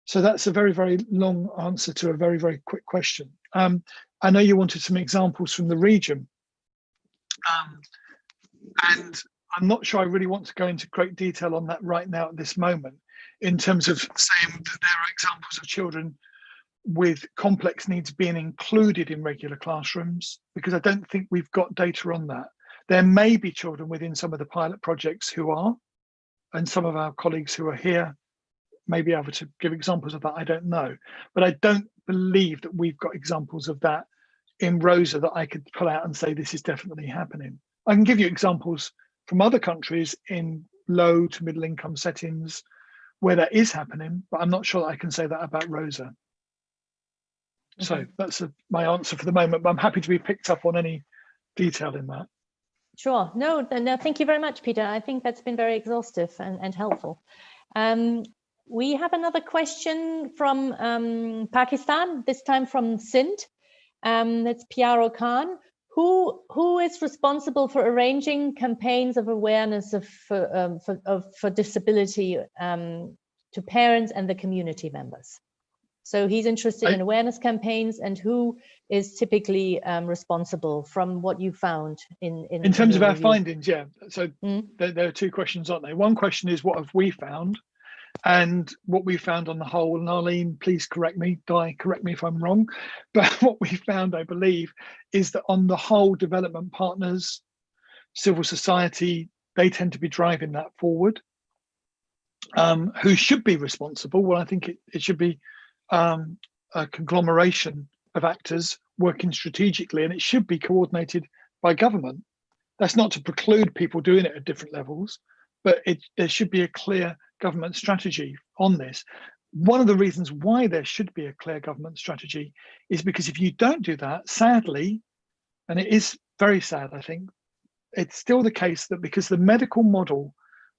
So that's a very, very long answer to a very, very quick question. I know you wanted some examples from the region, and I'm not sure I really want to go into great detail on that right now at this moment, in terms of saying that there are examples of children with complex needs being included in regular classrooms, because I don't think we've got data on that. There may be children within some of the pilot projects who are, and some of our colleagues who are here may be able to give examples of that, I don't know. But I don't believe that we've got examples of that in Rosa that I could pull out and say this is definitely happening. I can give you examples from other countries in low to middle income settings where that is happening, but I'm not sure that I can say that about Rosa. Okay. So that's my answer for the moment, but I'm happy to be picked up on any detail in that. Sure. No, thank you very much, Peter. I think that's been very exhaustive and helpful. We have another question from Pakistan, this time from Sindh. That's Piaro Khan. Who is responsible for arranging campaigns of awareness for disability to parents and the community members? So he's interested in awareness campaigns, and who is typically responsible from what you found in terms of our findings. Yeah, so there are two questions, aren't there? One question is, what have we found, and what we found on the whole, and Arlene, please correct me, Di, correct me if I'm wrong, but what we found, I believe, is that on the whole, development partners, civil society, they tend to be driving that forward. Who should be responsible? Well, I think it should be a conglomeration of actors working strategically, and it should be coordinated by government. That's not to preclude people doing it at different levels, but there should be a clear government strategy on this. One of the reasons why there should be a clear government strategy is because if you don't do that, sadly, and it is very sad, I think, it's still the case that because the medical model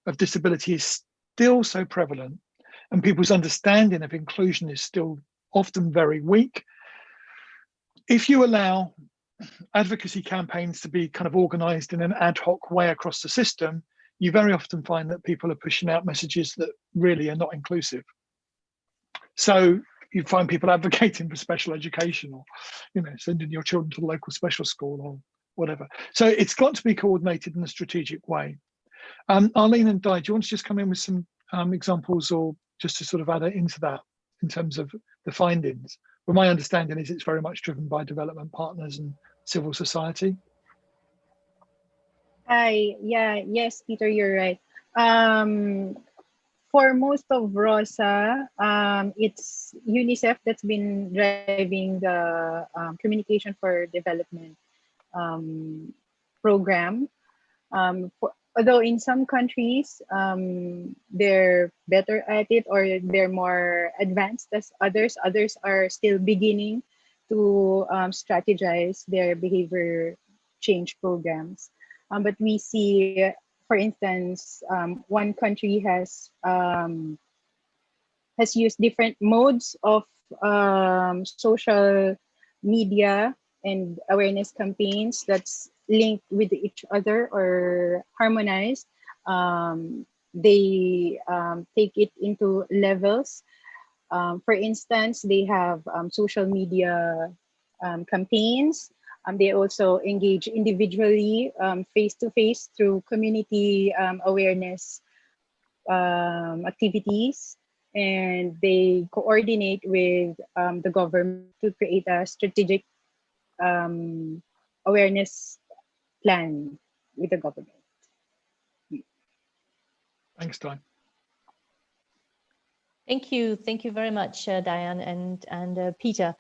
of disability is still so prevalent, and people's understanding of inclusion is still often very weak, if you allow advocacy campaigns to be kind of organized in an ad hoc way across the system, you very often find that people are pushing out messages that really are not inclusive. So you find people advocating for special education, or sending your children to the local special school or whatever. So it's got to be coordinated in a strategic way. Arlene and Di, do you want to just come in with some examples, or just to sort of add it into that in terms of the findings? But my understanding is it's very much driven by development partners and civil society. Yes, Peter, you're right. For most of Rosa, it's UNICEF that's been driving the Communication for Development program. Although in some countries, they're better at it, or they're more advanced as others. Others are still beginning to strategize their behavior change programs. But we see, for instance, one country has used different modes of social media and awareness campaigns that's linked with each other or harmonized. They take it into levels. For instance, they have social media campaigns. They also engage individually, face-to-face, through community awareness activities, and they coordinate with the government to create a strategic awareness plan with the government. Thanks, Diane. Thank you very much, Diane and Peter.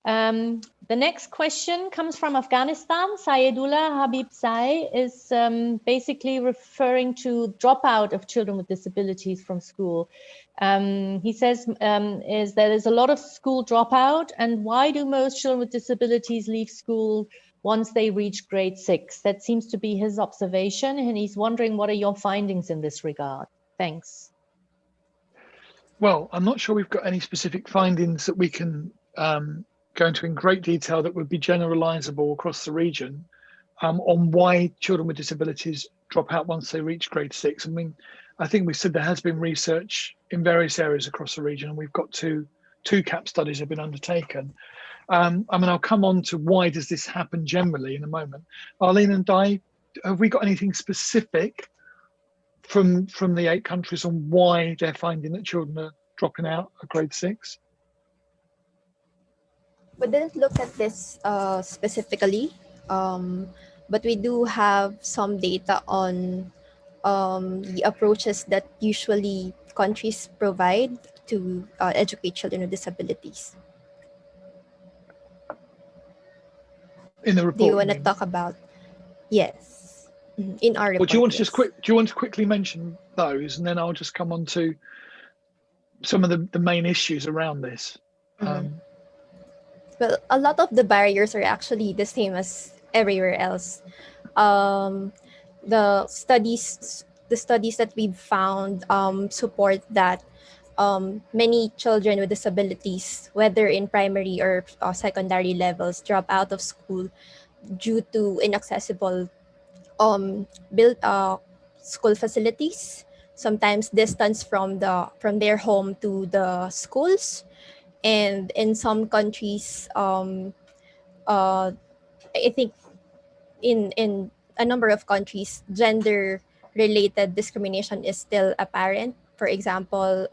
The next question comes from Afghanistan. Sayedullah Habib Sai is basically referring to dropout of children with disabilities from school. He says there is a lot of school dropout, and why do most children with disabilities leave school once they reach grade 6? That seems to be his observation, and he's wondering, what are your findings in this regard? Thanks. Well, I'm not sure we've got any specific findings that we can go into in great detail that would be generalizable across the region on why children with disabilities drop out once they reach grade 6. I mean, I think we said there has been research in various areas across the region, and we've got two CAP studies have been undertaken. I mean, I'll come on to why does this happen generally in a moment. Arlene and Di, have we got anything specific from the 8 countries on why they're finding that children are dropping out at grade 6? We didn't look at this specifically, but we do have some data on the approaches that usually countries provide to educate children with disabilities. In the report, do you want to talk about? Yes, in our report. Well, do you want to yes. do you want to quickly mention those, and then I'll just come on to some of the main issues around this. Well, a lot of the barriers are actually the same as everywhere else. The studies that we've found support that many children with disabilities, whether in primary or secondary levels, drop out of school due to inaccessible school facilities, sometimes distance from their home to the schools. And in some countries, I think in a number of countries, gender-related discrimination is still apparent. For example,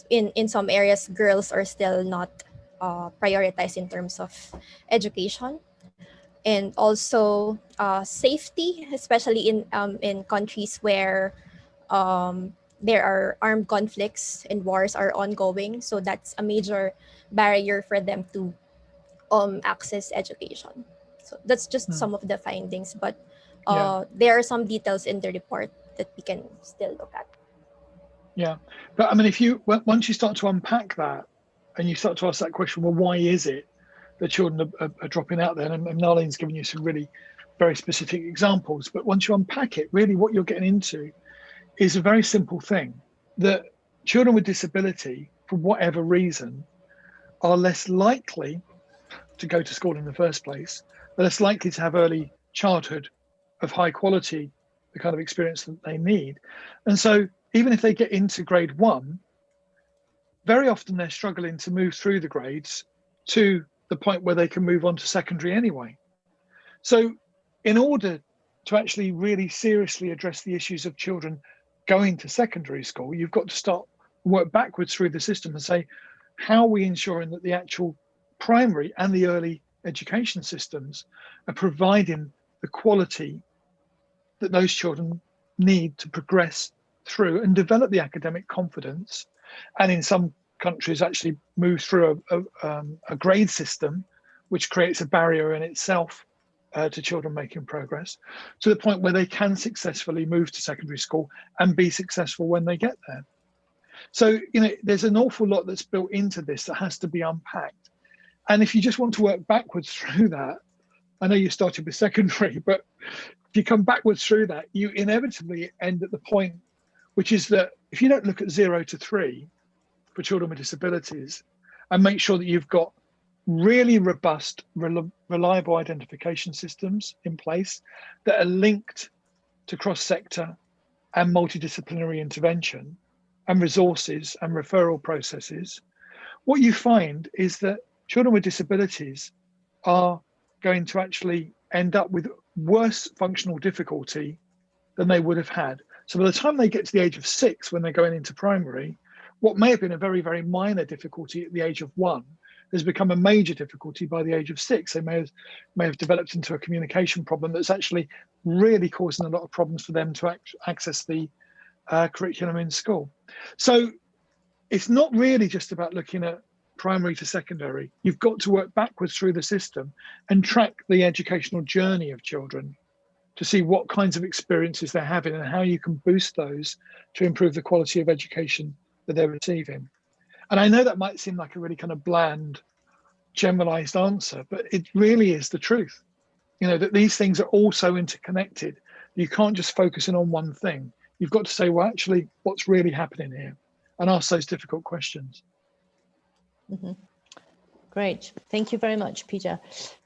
in some areas, girls are still not prioritized in terms of education. And also safety, especially in countries where there are armed conflicts and wars are ongoing. So that's a major barrier for them to access education. So that's just some of the findings, but there are some details in the report that we can still look at. Yeah, but I mean, once you start to unpack that and you start to ask that question, well, why is it that children are dropping out there? And Arlene's given you some really very specific examples, but once you unpack it, really what you're getting into is a very simple thing, that children with disability, for whatever reason, are less likely to go to school in the first place. They're less likely to have early childhood of high quality, the kind of experience that they need. And so even if they get into grade 1, very often they're struggling to move through the grades to the point where they can move on to secondary anyway. So in order to actually really seriously address the issues of children going to secondary school, you've got to start work backwards through the system and say, how are we ensuring that the actual primary and the early education systems are providing the quality that those children need to progress through and develop the academic confidence, and in some countries actually move through a grade system which creates a barrier in itself to children making progress, to the point where they can successfully move to secondary school and be successful when they get there. So, there's an awful lot that's built into this that has to be unpacked. And if you just want to work backwards through that, I know you started with secondary, but if you come backwards through that, you inevitably end at the point, which is that if you don't look at 0 to 3 for children with disabilities and make sure that you've got really robust, reliable identification systems in place that are linked to cross-sector and multidisciplinary intervention and resources and referral processes, what you find is that children with disabilities are going to actually end up with worse functional difficulty than they would have had. So by the time they get to the age of 6, when they're going into primary, what may have been a very, very minor difficulty at the age of 1 has become a major difficulty by the age of 6. They may have developed into a communication problem that's actually really causing a lot of problems for them to access the curriculum in school. So it's not really just about looking at primary to secondary. You've got to work backwards through the system and track the educational journey of children to see what kinds of experiences they're having and how you can boost those to improve the quality of education that they're receiving. And I know that might seem like a really kind of bland, generalized answer, but it really is the truth. That these things are all so interconnected. You can't just focus in on one thing. You've got to say, well, actually, what's really happening here? And ask those difficult questions. Mm-hmm. Great. Thank you very much, Peter.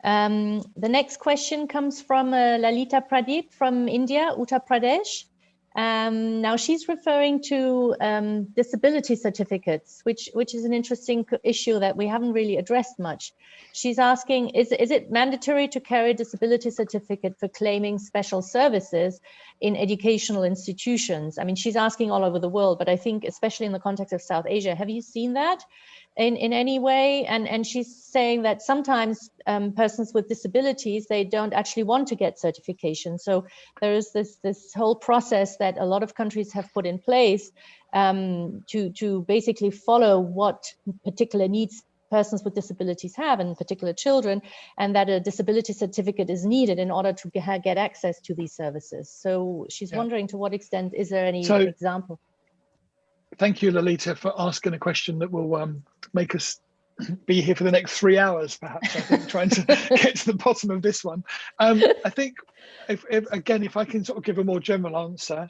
The next question comes from Lalita Pradeep from India, Uttar Pradesh. Now she's referring to disability certificates, which is an interesting issue that we haven't really addressed much. She's asking, is it mandatory to carry a disability certificate for claiming special services in educational institutions? I mean, she's asking all over the world, but I think especially in the context of South Asia, have you seen that in any way? And she's saying that sometimes persons with disabilities, they don't actually want to get certification. So there is this whole process that a lot of countries have put in place to basically follow what particular needs persons with disabilities have, and particular children, and that a disability certificate is needed in order to get access to these services. So she's wondering, to what extent is there any example? Thank you, Lalita, for asking a question that will make us be here for the next 3 hours, perhaps, I think, trying to get to the bottom of this one. I think, if I can sort of give a more general answer,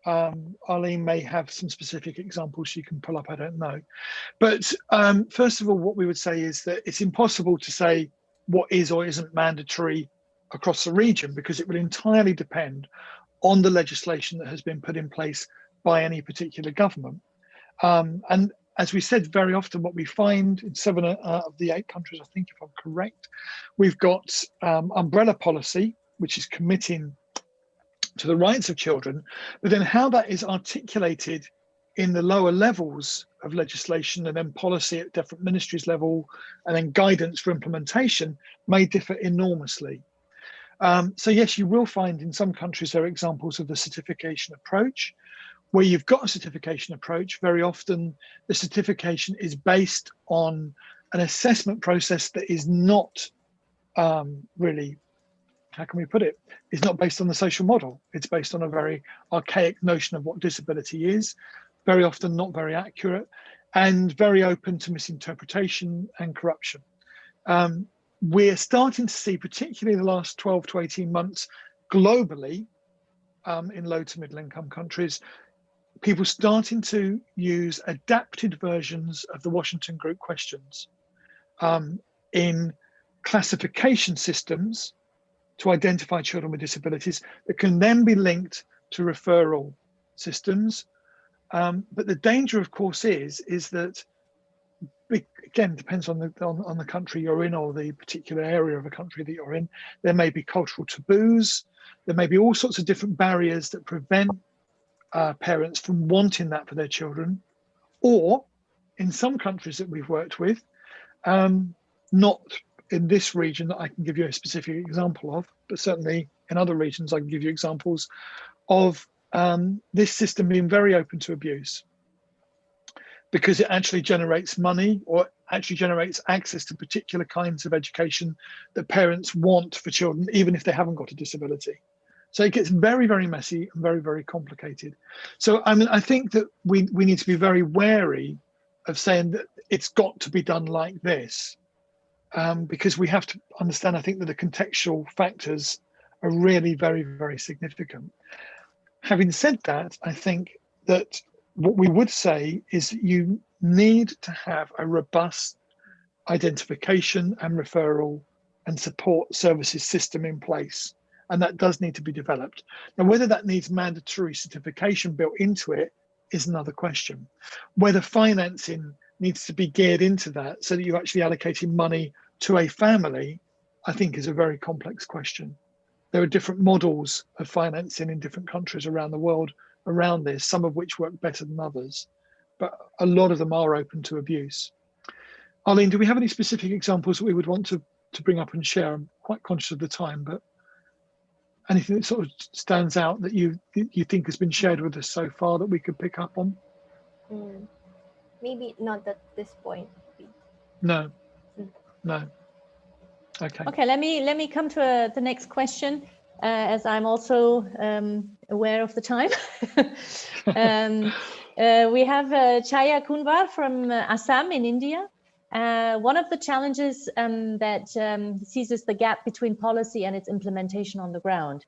Arlene may have some specific examples she can pull up, I don't know. But first of all, what we would say is that it's impossible to say what is or isn't mandatory across the region, because it will entirely depend on the legislation that has been put in place by any particular government. And as we said, very often what we find in 7 of the 8 countries, I think, if I'm correct, we've got umbrella policy, which is committing to the rights of children, but then how that is articulated in the lower levels of legislation and then policy at different ministries level and then guidance for implementation may differ enormously. So yes, you will find in some countries there are examples of the certification approach. Where you've got a certification approach, very often the certification is based on an assessment process that is not really, how can we put it? It's not based on the social model. It's based on a very archaic notion of what disability is, very often not very accurate, and very open to misinterpretation and corruption. We're starting to see, particularly in the last 12 to 18 months, globally, in low to middle income countries, people starting to use adapted versions of the Washington Group questions in classification systems to identify children with disabilities that can then be linked to referral systems. But the danger, of course, is that, again, depends on the country you're in or the particular area of a country that you're in. There may be cultural taboos. There may be all sorts of different barriers that prevent parents from wanting that for their children, or in some countries that we've worked with, not in this region that I can give you a specific example of, but certainly in other regions I can give you examples of this system being very open to abuse, because it actually generates money or actually generates access to particular kinds of education that parents want for children, even if they haven't got a disability. So it gets very, very messy and very, very complicated. So I mean, I think that we need to be very wary of saying that it's got to be done like this, because we have to understand, I think, that the contextual factors are really very, very significant. Having said that, I think that what we would say is you need to have a robust identification and referral and support services system in place. And that does need to be developed. Now, whether that needs mandatory certification built into it is another question. Whether financing needs to be geared into that so that you're actually allocating money to a family, I think is a very complex question. There are different models of financing in different countries around the world around this, some of which work better than others, but a lot of them are open to abuse. Arlene, do we have any specific examples that we would want to bring up and share? I'm quite conscious of the time, but anything that sort of stands out that you think has been shared with us so far that we could pick up on? Maybe not at this point. No. Okay. Okay, let me come to the next question, as I'm also aware of the time. We have Chaya Kunwar from Assam in India. One of the challenges that sees is the gap between policy and its implementation on the ground.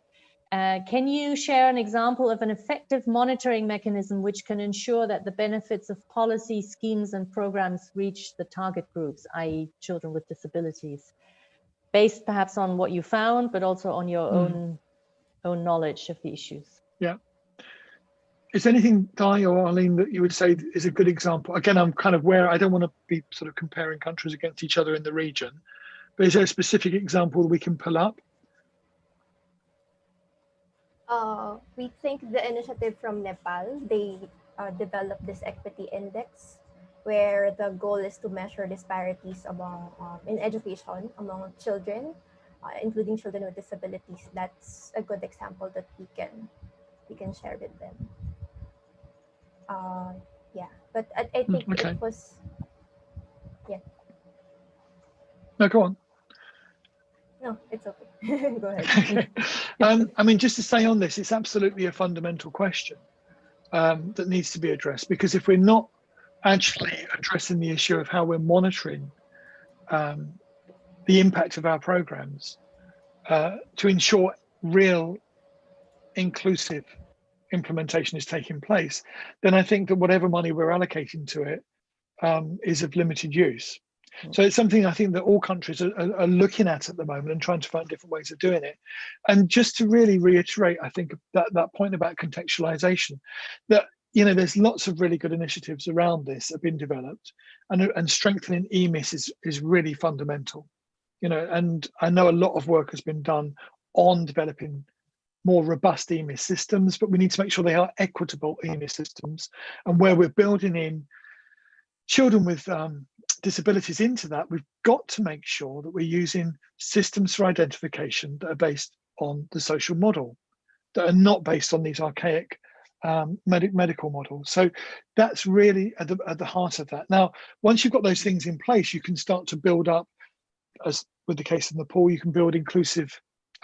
Can you share an example of an effective monitoring mechanism which can ensure that the benefits of policy schemes and programs reach the target groups, i.e. children with disabilities, based perhaps on what you found, but also on your own knowledge of the issues? Yeah. Is there anything, Di or Arlene, that you would say is a good example? Again, I'm kind of where I don't want to be sort of comparing countries against each other in the region, but is there a specific example that we can pull up? We think the initiative from Nepal, they developed this equity index where the goal is to measure disparities among in education among children, including children with disabilities. That's a good example that we can share with them. Yeah, but I think Okay. it was, yeah. No, go on. No, it's okay. Go ahead. I mean, just to stay on this, it's absolutely a fundamental question that needs to be addressed, because if we're not actually addressing the issue of how we're monitoring the impact of our programs to ensure real inclusive implementation is taking place, then I think that whatever money we're allocating to it is of limited use. So it's something I think that all countries are looking at the moment and trying to find different ways of doing it. And just to really reiterate, I think that point about contextualization, that there's lots of really good initiatives around this have been developed, and strengthening EMIS is really fundamental. And I know a lot of work has been done on developing more robust EMIS systems, but we need to make sure they are equitable EMIS systems, and where we're building in children with disabilities into that, we've got to make sure that we're using systems for identification that are based on the social model, that are not based on these archaic medical models. So that's really at the heart of that. Now, once you've got those things in place, you can start to build up, as with the case of Nepal, you can build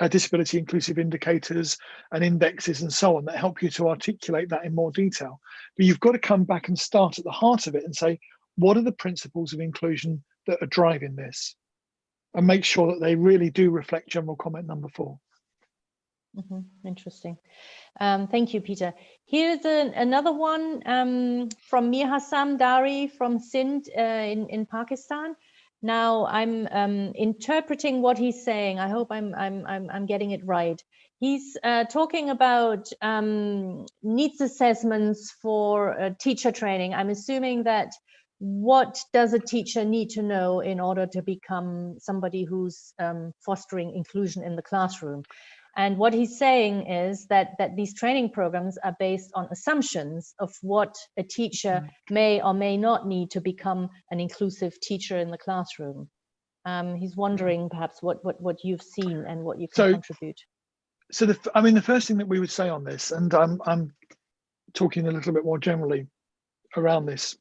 disability inclusive indicators and indexes and so on that help you to articulate that in more detail. But you've got to come back and start at the heart of it and say, what are the principles of inclusion that are driving this? And make sure that they really do reflect general comment number 4. Interesting. Thank you, Peter. Here's another one from Mir Hassam Dari from Sindh in Pakistan. Now I'm interpreting what he's saying. I hope I'm getting it right. He's talking about needs assessments for teacher training. I'm assuming that what does a teacher need to know in order to become somebody who's fostering inclusion in the classroom? And what he's saying is that these training programs are based on assumptions of what a teacher may or may not need to become an inclusive teacher in the classroom. He's wondering perhaps what you've seen and what you can contribute. So the first thing that we would say on this, and I'm talking a little bit more generally around this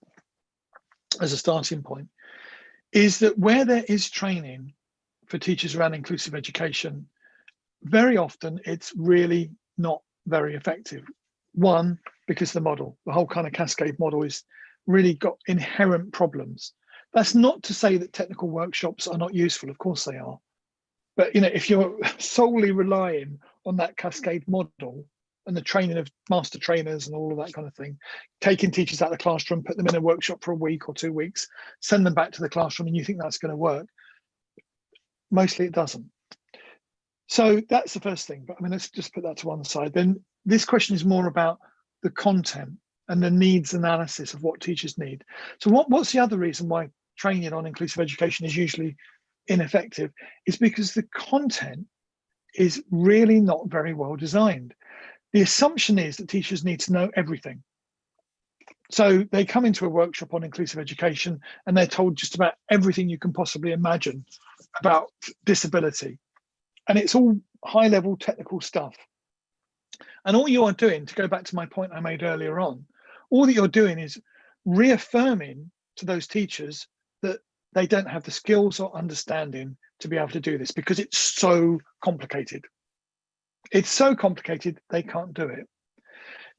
as a starting point, is that where there is training for teachers around inclusive education, very often it's really not very effective. One, because the whole kind of cascade model is really got inherent problems. That's not to say that technical workshops are not useful, of course they are. But if you're solely relying on that cascade model and the training of master trainers and all of that kind of thing, taking teachers out of the classroom, put them in a workshop for a week or 2 weeks, send them back to the classroom, and you think that's going to work, mostly it doesn't. So that's the first thing, but I mean, let's just put that to one side. Then this question is more about the content and the needs analysis of what teachers need. So what's the other reason why training on inclusive education is usually ineffective? Is because the content is really not very well designed. The assumption is that teachers need to know everything. So they come into a workshop on inclusive education and they're told just about everything you can possibly imagine about disability. And it's all high-level technical stuff. And all you are doing, to go back to my point I made earlier on, all that you're doing is reaffirming to those teachers that they don't have the skills or understanding to be able to do this, because it's so complicated. It's so complicated, they can't do it.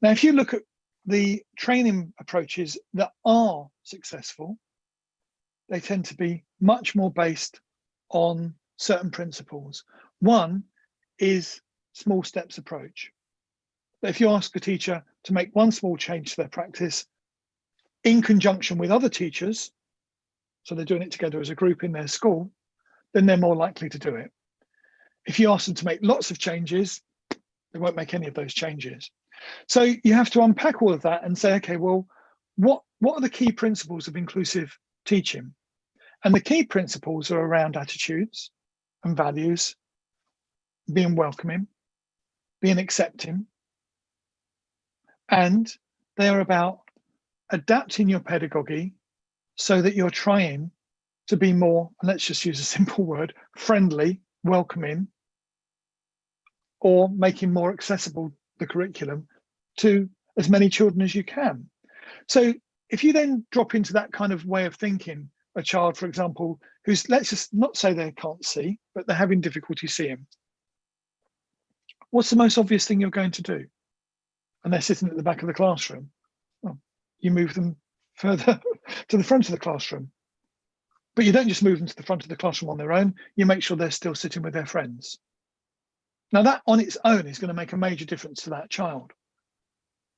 Now, if you look at the training approaches that are successful, they tend to be much more based on certain principles. One is small steps approach. But if you ask a teacher to make one small change to their practice in conjunction with other teachers, so they're doing it together as a group in their school, then they're more likely to do it. If you ask them to make lots of changes, they won't make any of those changes. So you have to unpack all of that and say, okay, well, what are the key principles of inclusive teaching? And the key principles are around attitudes and values, being welcoming, being accepting, and they are about adapting your pedagogy so that you're trying to be more, and let's just use a simple word, friendly, welcoming, or making more accessible the curriculum to as many children as you can. So if you then drop into that kind of way of thinking, a child, for example, who's, let's just not say they can't see, but they're having difficulty seeing, what's the most obvious thing you're going to do? And they're sitting at the back of the classroom. Well, you move them further to the front of the classroom. But you don't just move them to the front of the classroom on their own, you make sure they're still sitting with their friends. Now that on its own is going to make a major difference to that child.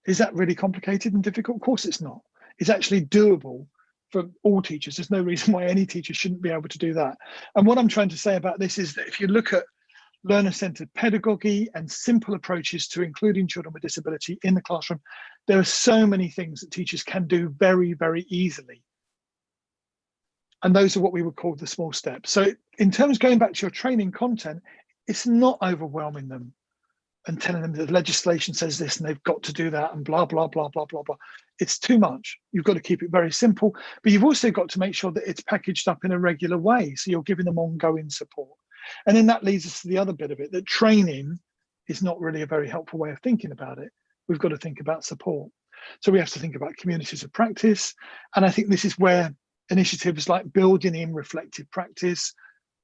Is that really complicated and difficult? Of course it's not. It's actually doable for all teachers. There's no reason why any teacher shouldn't be able to do that. And what I'm trying to say about this is that if you look at learner-centered pedagogy and simple approaches to including children with disability in the classroom, there are so many things that teachers can do very, very easily. And those are what we would call the small steps. So in terms of going back to your training content, it's not overwhelming them and telling them that legislation says this and they've got to do that and blah, blah, blah, blah, blah, blah. It's too much. You've got to keep it very simple, but you've also got to make sure that it's packaged up in a regular way. So you're giving them ongoing support. And then that leads us to the other bit of it, that training is not really a very helpful way of thinking about it. We've got to think about support. So we have to think about communities of practice. And I think this is where initiatives like building in reflective practice,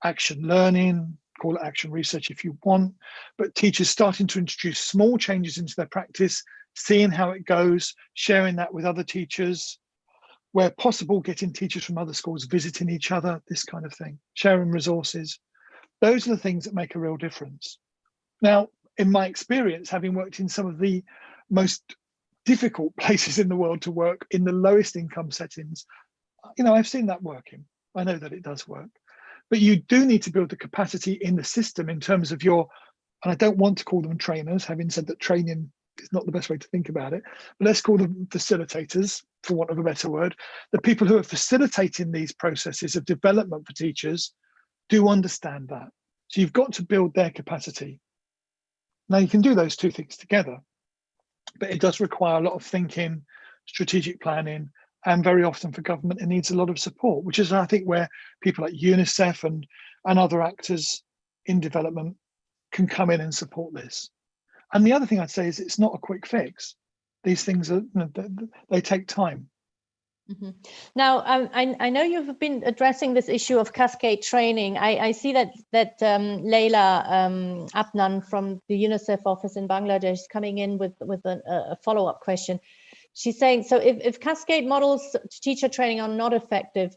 action learning, call it action research if you want, but teachers starting to introduce small changes into their practice, seeing how it goes, sharing that with other teachers, where possible, getting teachers from other schools visiting each other, this kind of thing, sharing resources. Those are the things that make a real difference. Now, in my experience, having worked in some of the most difficult places in the world to work, in the lowest income settings, you know, I've seen that working. I know that it does work. But you do need to build the capacity in the system in terms of your, and I don't want to call them trainers, having said that training is not the best way to think about it, but let's call them facilitators, for want of a better word. The people who are facilitating these processes of development for teachers do understand that. So you've got to build their capacity. Now you can do those two things together, but it does require a lot of thinking, strategic planning, and very often for government, it needs a lot of support, which is, I think, where people like UNICEF and other actors in development can come in and support this. And the other thing I'd say is it's not a quick fix. These things are, they take time. Mm-hmm. Now, I know you've been addressing this issue of cascade training. I see that Leila Abnan from the UNICEF office in Bangladesh is coming in with a follow-up question. She's saying, so if cascade models to teacher training are not effective,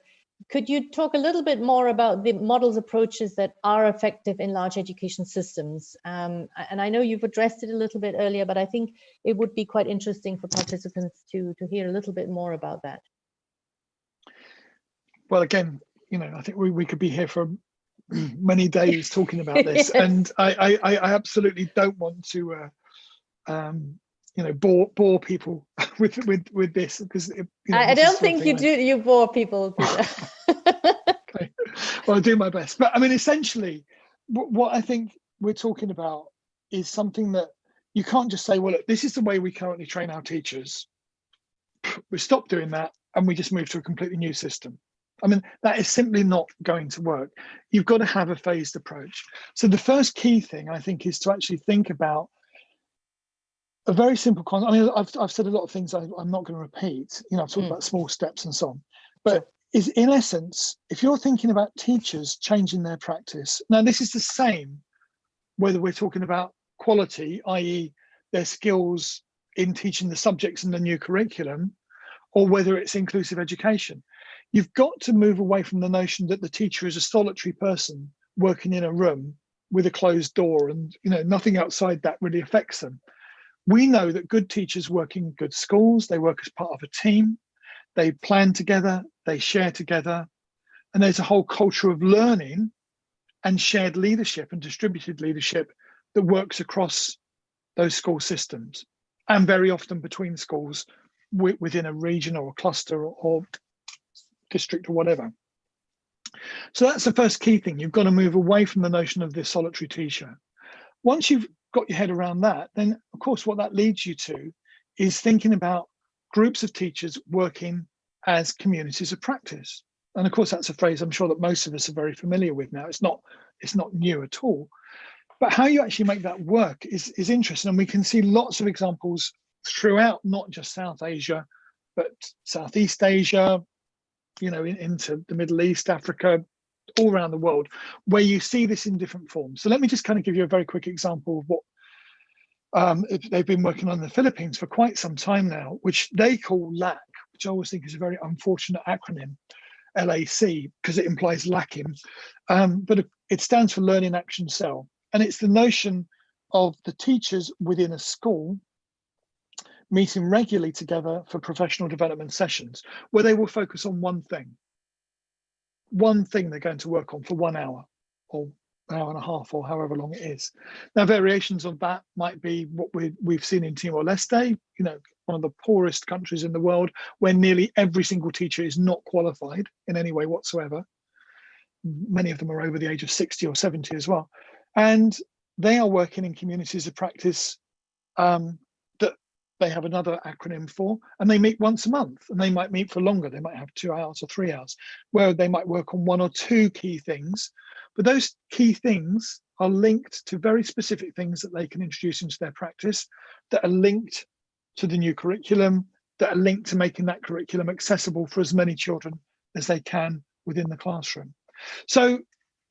could you talk a little bit more about the models approaches that are effective in large education systems? And I know you've addressed it a little bit earlier, but I think it would be quite interesting for participants to hear a little bit more about that. Well, again, you know, I think we could be here for many days talking about this. Yes. And I absolutely don't want to you know, bore people with this, because I don't think you do. You bore people, Peter. Okay. Well, I'll do my best. But I mean, essentially, what I think we're talking about is something that you can't just say, well, look, this is the way we currently train our teachers. We stop doing that and we just move to a completely new system. I mean, that is simply not going to work. You've got to have a phased approach. So the first key thing, I think, is to actually think about a very simple concept. I mean, I've said a lot of things I'm not going to repeat. You know, I've talked about small steps and so on. But sure. Is in essence, if you're thinking about teachers changing their practice, now this is the same whether we're talking about quality, i.e. their skills in teaching the subjects in the new curriculum, or whether it's inclusive education. You've got to move away from the notion that the teacher is a solitary person working in a room with a closed door, and nothing outside that really affects them. We know that good teachers work in good schools, they work as part of a team, they plan together, they share together, and there's a whole culture of learning and shared leadership and distributed leadership that works across those school systems, and very often between schools within a region or a cluster or district or whatever. So that's the first key thing. You've got to move away from the notion of this solitary teacher. Once you've got your head around that, then of course what that leads you to is thinking about groups of teachers working as communities of practice. And of course that's a phrase I'm sure that most of us are very familiar with now. It's not new at all. But how you actually make that work is interesting. And we can see lots of examples throughout, not just South Asia, but Southeast Asia, into the Middle East, Africa, all around the world, where you see this in different forms. So let me just kind of give you a very quick example of what they've been working on in the Philippines for quite some time now, which they call LAC, which I always think is a very unfortunate acronym, LAC, because it implies lacking, but it stands for Learning Action Cell. And it's the notion of the teachers within a school meeting regularly together for professional development sessions where they will focus on one thing they're going to work on for 1 hour or an hour and a half or however long it is. Now, variations of that might be what we've seen in Timor-Leste, one of the poorest countries in the world, where nearly every single teacher is not qualified in any way whatsoever. Many of them are over the age of 60 or 70 as well. And they are working in communities of practice that they have another acronym for, and they meet once a month, and they might meet for longer. They might have 2 hours or 3 hours, where they might work on 1 or 2 key things. But those key things are linked to very specific things that they can introduce into their practice, that are linked to the new curriculum, that are linked to making that curriculum accessible for as many children as they can within the classroom. So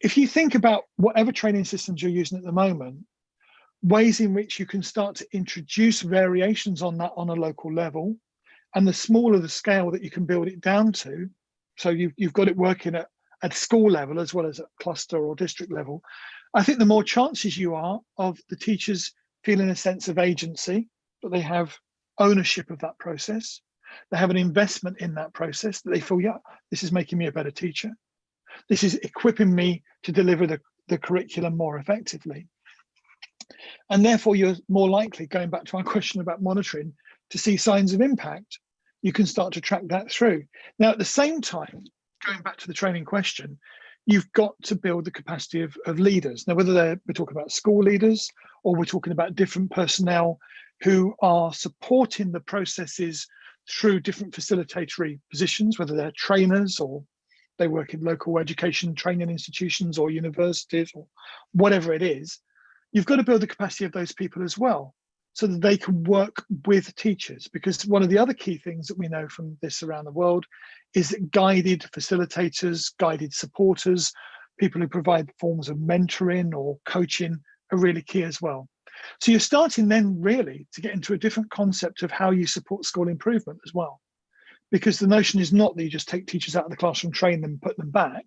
if you think about whatever training systems you're using at the moment, ways in which you can start to introduce variations on that on a local level, and the smaller the scale that you can build it down to, so you've got it working at school level as well as at cluster or district level, I think the more chances you are of the teachers feeling a sense of agency, that they have ownership of that process, they have an investment in that process, that they feel, yeah, this is making me a better teacher. This is equipping me to deliver the curriculum more effectively. And therefore, you're more likely, going back to our question about monitoring, to see signs of impact. You can start to track that through. Now, at the same time, going back to the training question, you've got to build the capacity of leaders. Now, whether we're talking about school leaders or we're talking about different personnel who are supporting the processes through different facilitatory positions, whether they're trainers or they work in local education training institutions or universities or whatever it is, you've got to build the capacity of those people as well, so that they can work with teachers. Because one of the other key things that we know from this around the world is that guided facilitators, guided supporters, people who provide forms of mentoring or coaching are really key as well. So you're starting then really to get into a different concept of how you support school improvement as well. Because the notion is not that you just take teachers out of the classroom, train them, put them back,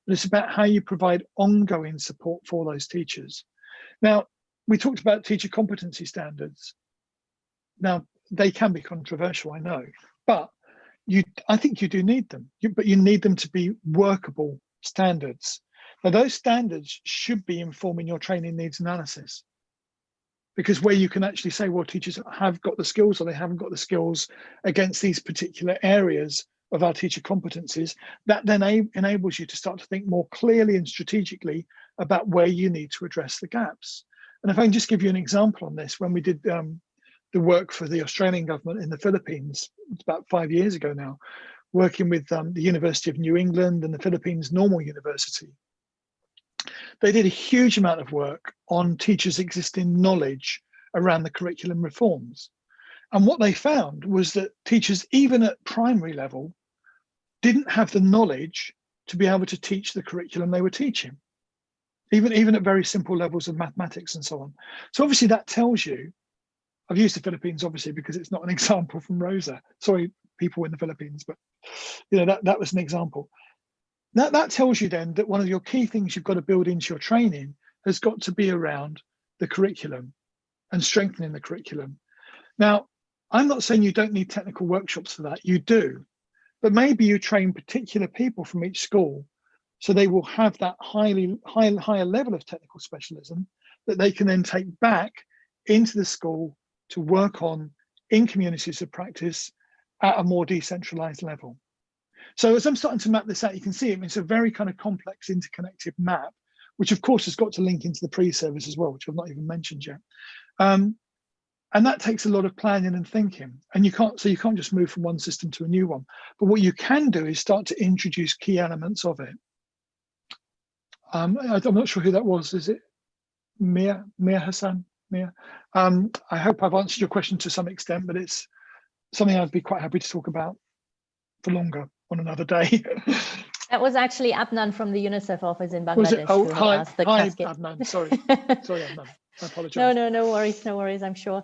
but it's about how you provide ongoing support for those teachers. Now, we talked about teacher competency standards. Now, they can be controversial, I know, but I think you do need them, but you need them to be workable standards. Now, those standards should be informing your training needs analysis, because where you can actually say, well, teachers have got the skills or they haven't got the skills against these particular areas of our teacher competencies, that then enables you to start to think more clearly and strategically about where you need to address the gaps. And if I can just give you an example on this, when we did the work for the Australian government in the Philippines, it's about 5 years ago now, working with the University of New England and the Philippines Normal University. They did a huge amount of work on teachers' existing knowledge around the curriculum reforms. And what they found was that teachers, even at primary level, didn't have the knowledge to be able to teach the curriculum they were teaching, even at very simple levels of mathematics and so on. So obviously that tells you, I've used the Philippines obviously because it's not an example from Rosa, sorry, people in the Philippines, but that was an example. That tells you then that one of your key things you've got to build into your training has got to be around the curriculum and strengthening the curriculum. Now, I'm not saying you don't need technical workshops for that, you do, but maybe you train particular people from each school so they will have that higher level of technical specialism that they can then take back into the school to work on in communities of practice at a more decentralized level. So as I'm starting to map this out, you can see it's a very kind of complex interconnected map, which of course has got to link into the pre-service as well, which I've not even mentioned yet. And that takes a lot of planning and thinking, and you can't just move from one system to a new one. But what you can do is start to introduce key elements of it. I'm not sure who that was. Is it Mia Hassan? Mia? I hope I've answered your question to some extent, but it's something I'd be quite happy to talk about for longer on another day. That was actually Adnan from the UNICEF office in Bangladesh. Was it? Oh, who hi, asked the hi, cascade. Adnan. Sorry, Adnan. I apologize. No worries. I'm sure.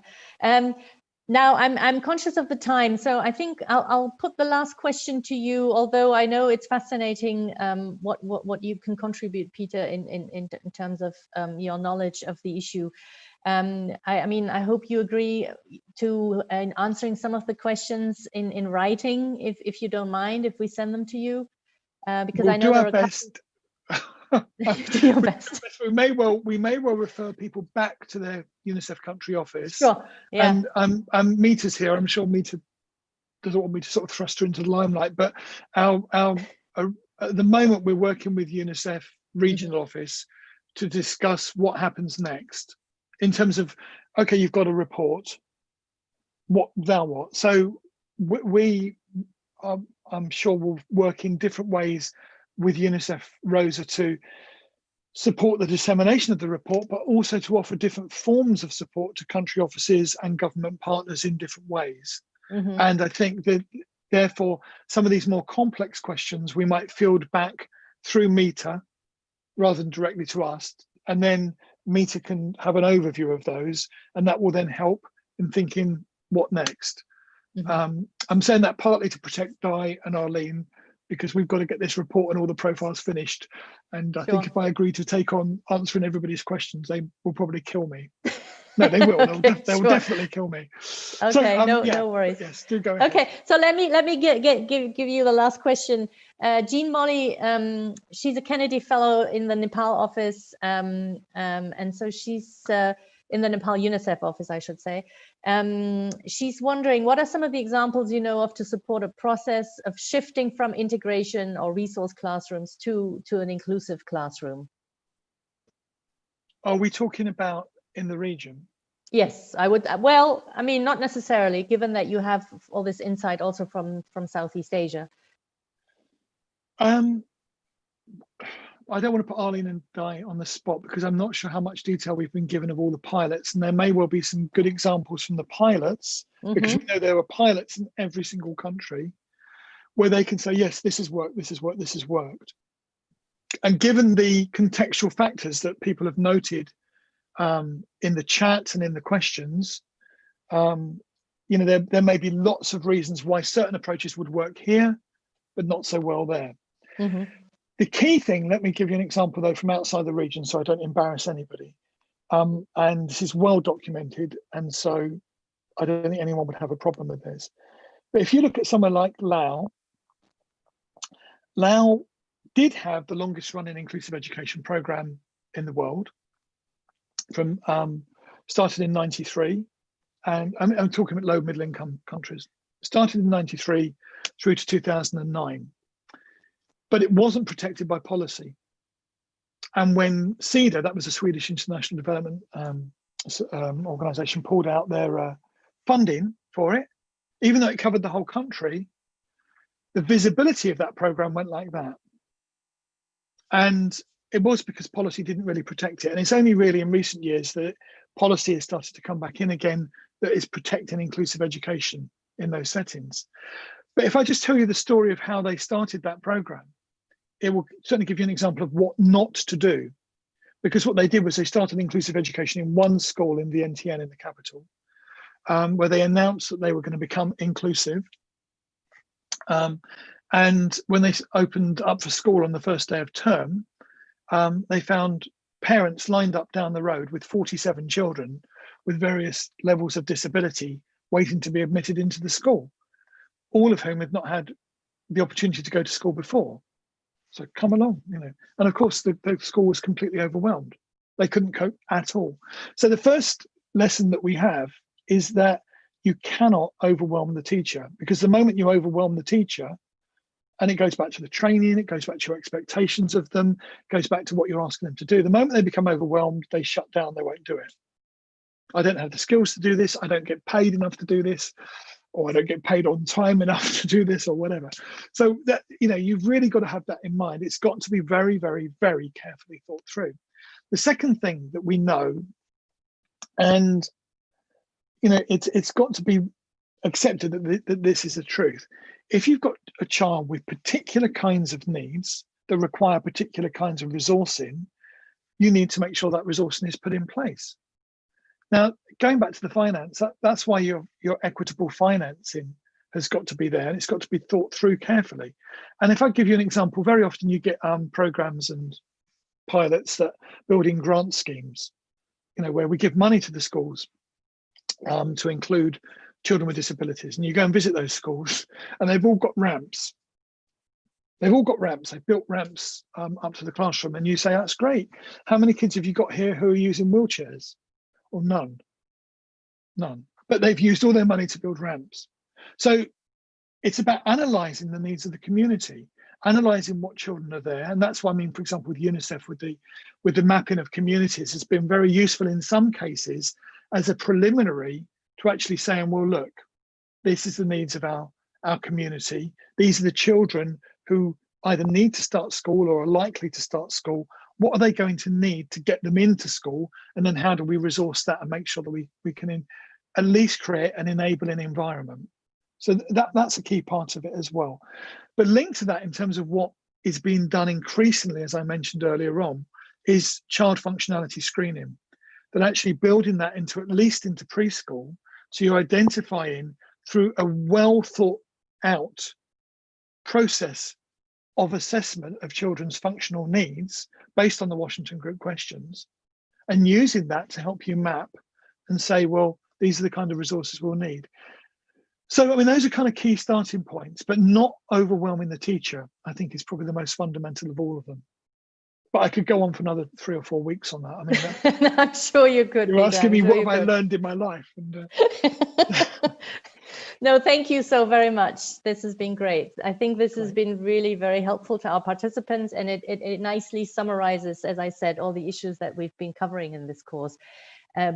Now I'm conscious of the time, so I think I'll put the last question to you. Although I know it's fascinating what you can contribute, Peter, in terms of your knowledge of the issue. I mean, I hope you agree to in answering some of the questions in writing, if you don't mind, if we send them to you, because we'll I know do there our are best. do your best. We may well refer people back to their UNICEF country office. Sure. Yeah. And Mita's here. I'm sure Mita doesn't want me to sort of thrust her into the limelight, but at the moment we're working with UNICEF regional office to discuss what happens next in terms of, okay, you've got a report, what? So I'm sure we'll work in different ways with UNICEF Rosa to support the dissemination of the report, but also to offer different forms of support to country offices and government partners in different ways. And I think that therefore some of these more complex questions we might field back through Mita rather than directly to us, and then Mita can have an overview of those, and that will then help in thinking what next. I'm saying that partly to protect Di and Arlene, because we've got to get this report and all the profiles finished. And I think if I agree to take on answering everybody's questions, they will probably kill me. No, they will. Okay, they will definitely kill me. Okay, so, no worries. Yes, do go ahead. Okay, so let me give you the last question. Jean Molly, she's a Kennedy Fellow in the Nepal office, and so she's in the Nepal UNICEF office, I should say. She's wondering, what are some of the examples you know of to support a process of shifting from integration or resource classrooms to an inclusive classroom? Are we talking about in the region? Yes, I would. Well, I mean, not necessarily, given that you have all this insight also from Southeast Asia. I don't want to put Arlene and Di on the spot because I'm not sure how much detail we've been given of all the pilots, and there may well be some good examples from the pilots, because we know there are pilots in every single country where they can say, yes, this has worked, this has worked, this has worked. And given the contextual factors that people have noted in the chat and in the questions, you know, there may be lots of reasons why certain approaches would work here, but not so well there. The key thing, let me give you an example though from outside the region so I don't embarrass anybody. And this is well documented, and so I don't think anyone would have a problem with this. But if you look at somewhere like Laos, Laos did have the longest running inclusive education program in the world, from started in '93, and I'm talking about low middle income countries, started in '93 through to 2009. But it wasn't protected by policy. And when CEDA, that was a Swedish International Development Organization, pulled out their funding for it, even though it covered the whole country, the visibility of that program went like that. And it was because policy didn't really protect it. And it's only really in recent years that policy has started to come back in again that is protecting inclusive education in those settings. But if I just tell you the story of how they started that program, it will certainly give you an example of what not to do. Because what they did was they started inclusive education in one school in Vientiane in the capital, where they announced that they were going to become inclusive. And when they opened up for school on the first day of term, they found parents lined up down the road with 47 children with various levels of disability waiting to be admitted into the school, all of whom had not had the opportunity to go to school before. So come along, you know. And of course, the school was completely overwhelmed. They couldn't cope at all. So the first lesson that we have is that you cannot overwhelm the teacher, because the moment you overwhelm the teacher, and it goes back to the training, it goes back to your expectations of them, it goes back to what you're asking them to do. The moment they become overwhelmed, they shut down, they won't do it. I don't have the skills to do this, I don't get paid enough to do this, or I don't get paid on time enough to do this, or whatever. So that, you know, you've really got to have that in mind. It's got to be very, very, very carefully thought through. The second thing that we know, and you know, it's got to be accepted that this is the truth. If you've got a child with particular kinds of needs that require particular kinds of resourcing, you need to make sure that resourcing is put in place. Now, going back to the finance, that's why your equitable financing has got to be there, and it's got to be thought through carefully. And if I give you an example, very often you get programs and pilots that building grant schemes, you know, where we give money to the schools to include children with disabilities, and you go and visit those schools and they've all got ramps. They've all got ramps. They've built ramps up to the classroom, and you say, that's great. How many kids have you got here who are using wheelchairs? Or none. But they've used all their money to build ramps. So it's about analysing the needs of the community, analysing what children are there. And that's why, I mean, for example, with UNICEF, with the mapping of communities, has been very useful in some cases as a preliminary to actually saying, well, look, this is the needs of our community. These are the children who either need to start school or are likely to start school. What are they going to need to get them into school? And then how do we resource that and make sure that we can at least create an enabling environment? So that's a key part of it as well. But linked to that, in terms of what is being done increasingly, as I mentioned earlier on, is child functionality screening. That actually building that into at least into preschool, so you're identifying through a well thought out process of assessment of children's functional needs based on the Washington Group questions, and using that to help you map and say, well, these are the kind of resources we'll need. So, I mean, those are kind of key starting points, but not overwhelming the teacher, I think, is probably the most fundamental of all of them. But I could go on for another 3 or 4 weeks on that. I mean, I'm sure you could. You're asking me what have I learned in my life. And, No, thank you so very much. This has been great. I think this has been really very helpful to our participants, and it nicely summarizes, as I said, all the issues that we've been covering in this course.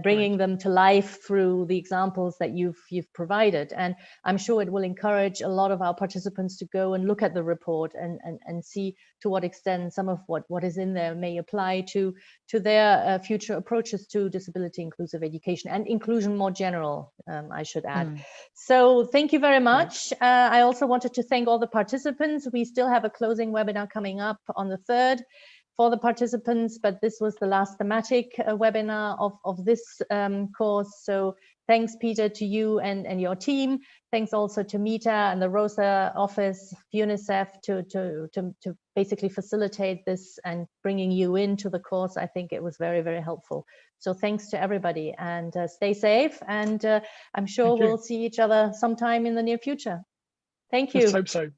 Bringing them to life through the examples that you've provided. And I'm sure it will encourage a lot of our participants to go and look at the report and see to what extent some of what is in there may apply to their future approaches to disability inclusive education and inclusion more general, I should add. So thank you very much. I also wanted to thank all the participants. We still have a closing webinar coming up on the 3rd. For the participants, but this was the last thematic webinar of this course. So thanks, Peter, to you and your team. Thanks also to Mita and the ROSA office, UNICEF, to basically facilitate this and bringing you into the course. I think it was very, very helpful. So thanks to everybody, and stay safe. And I'm sure we'll see each other sometime in the near future. Thank you. Let's hope so.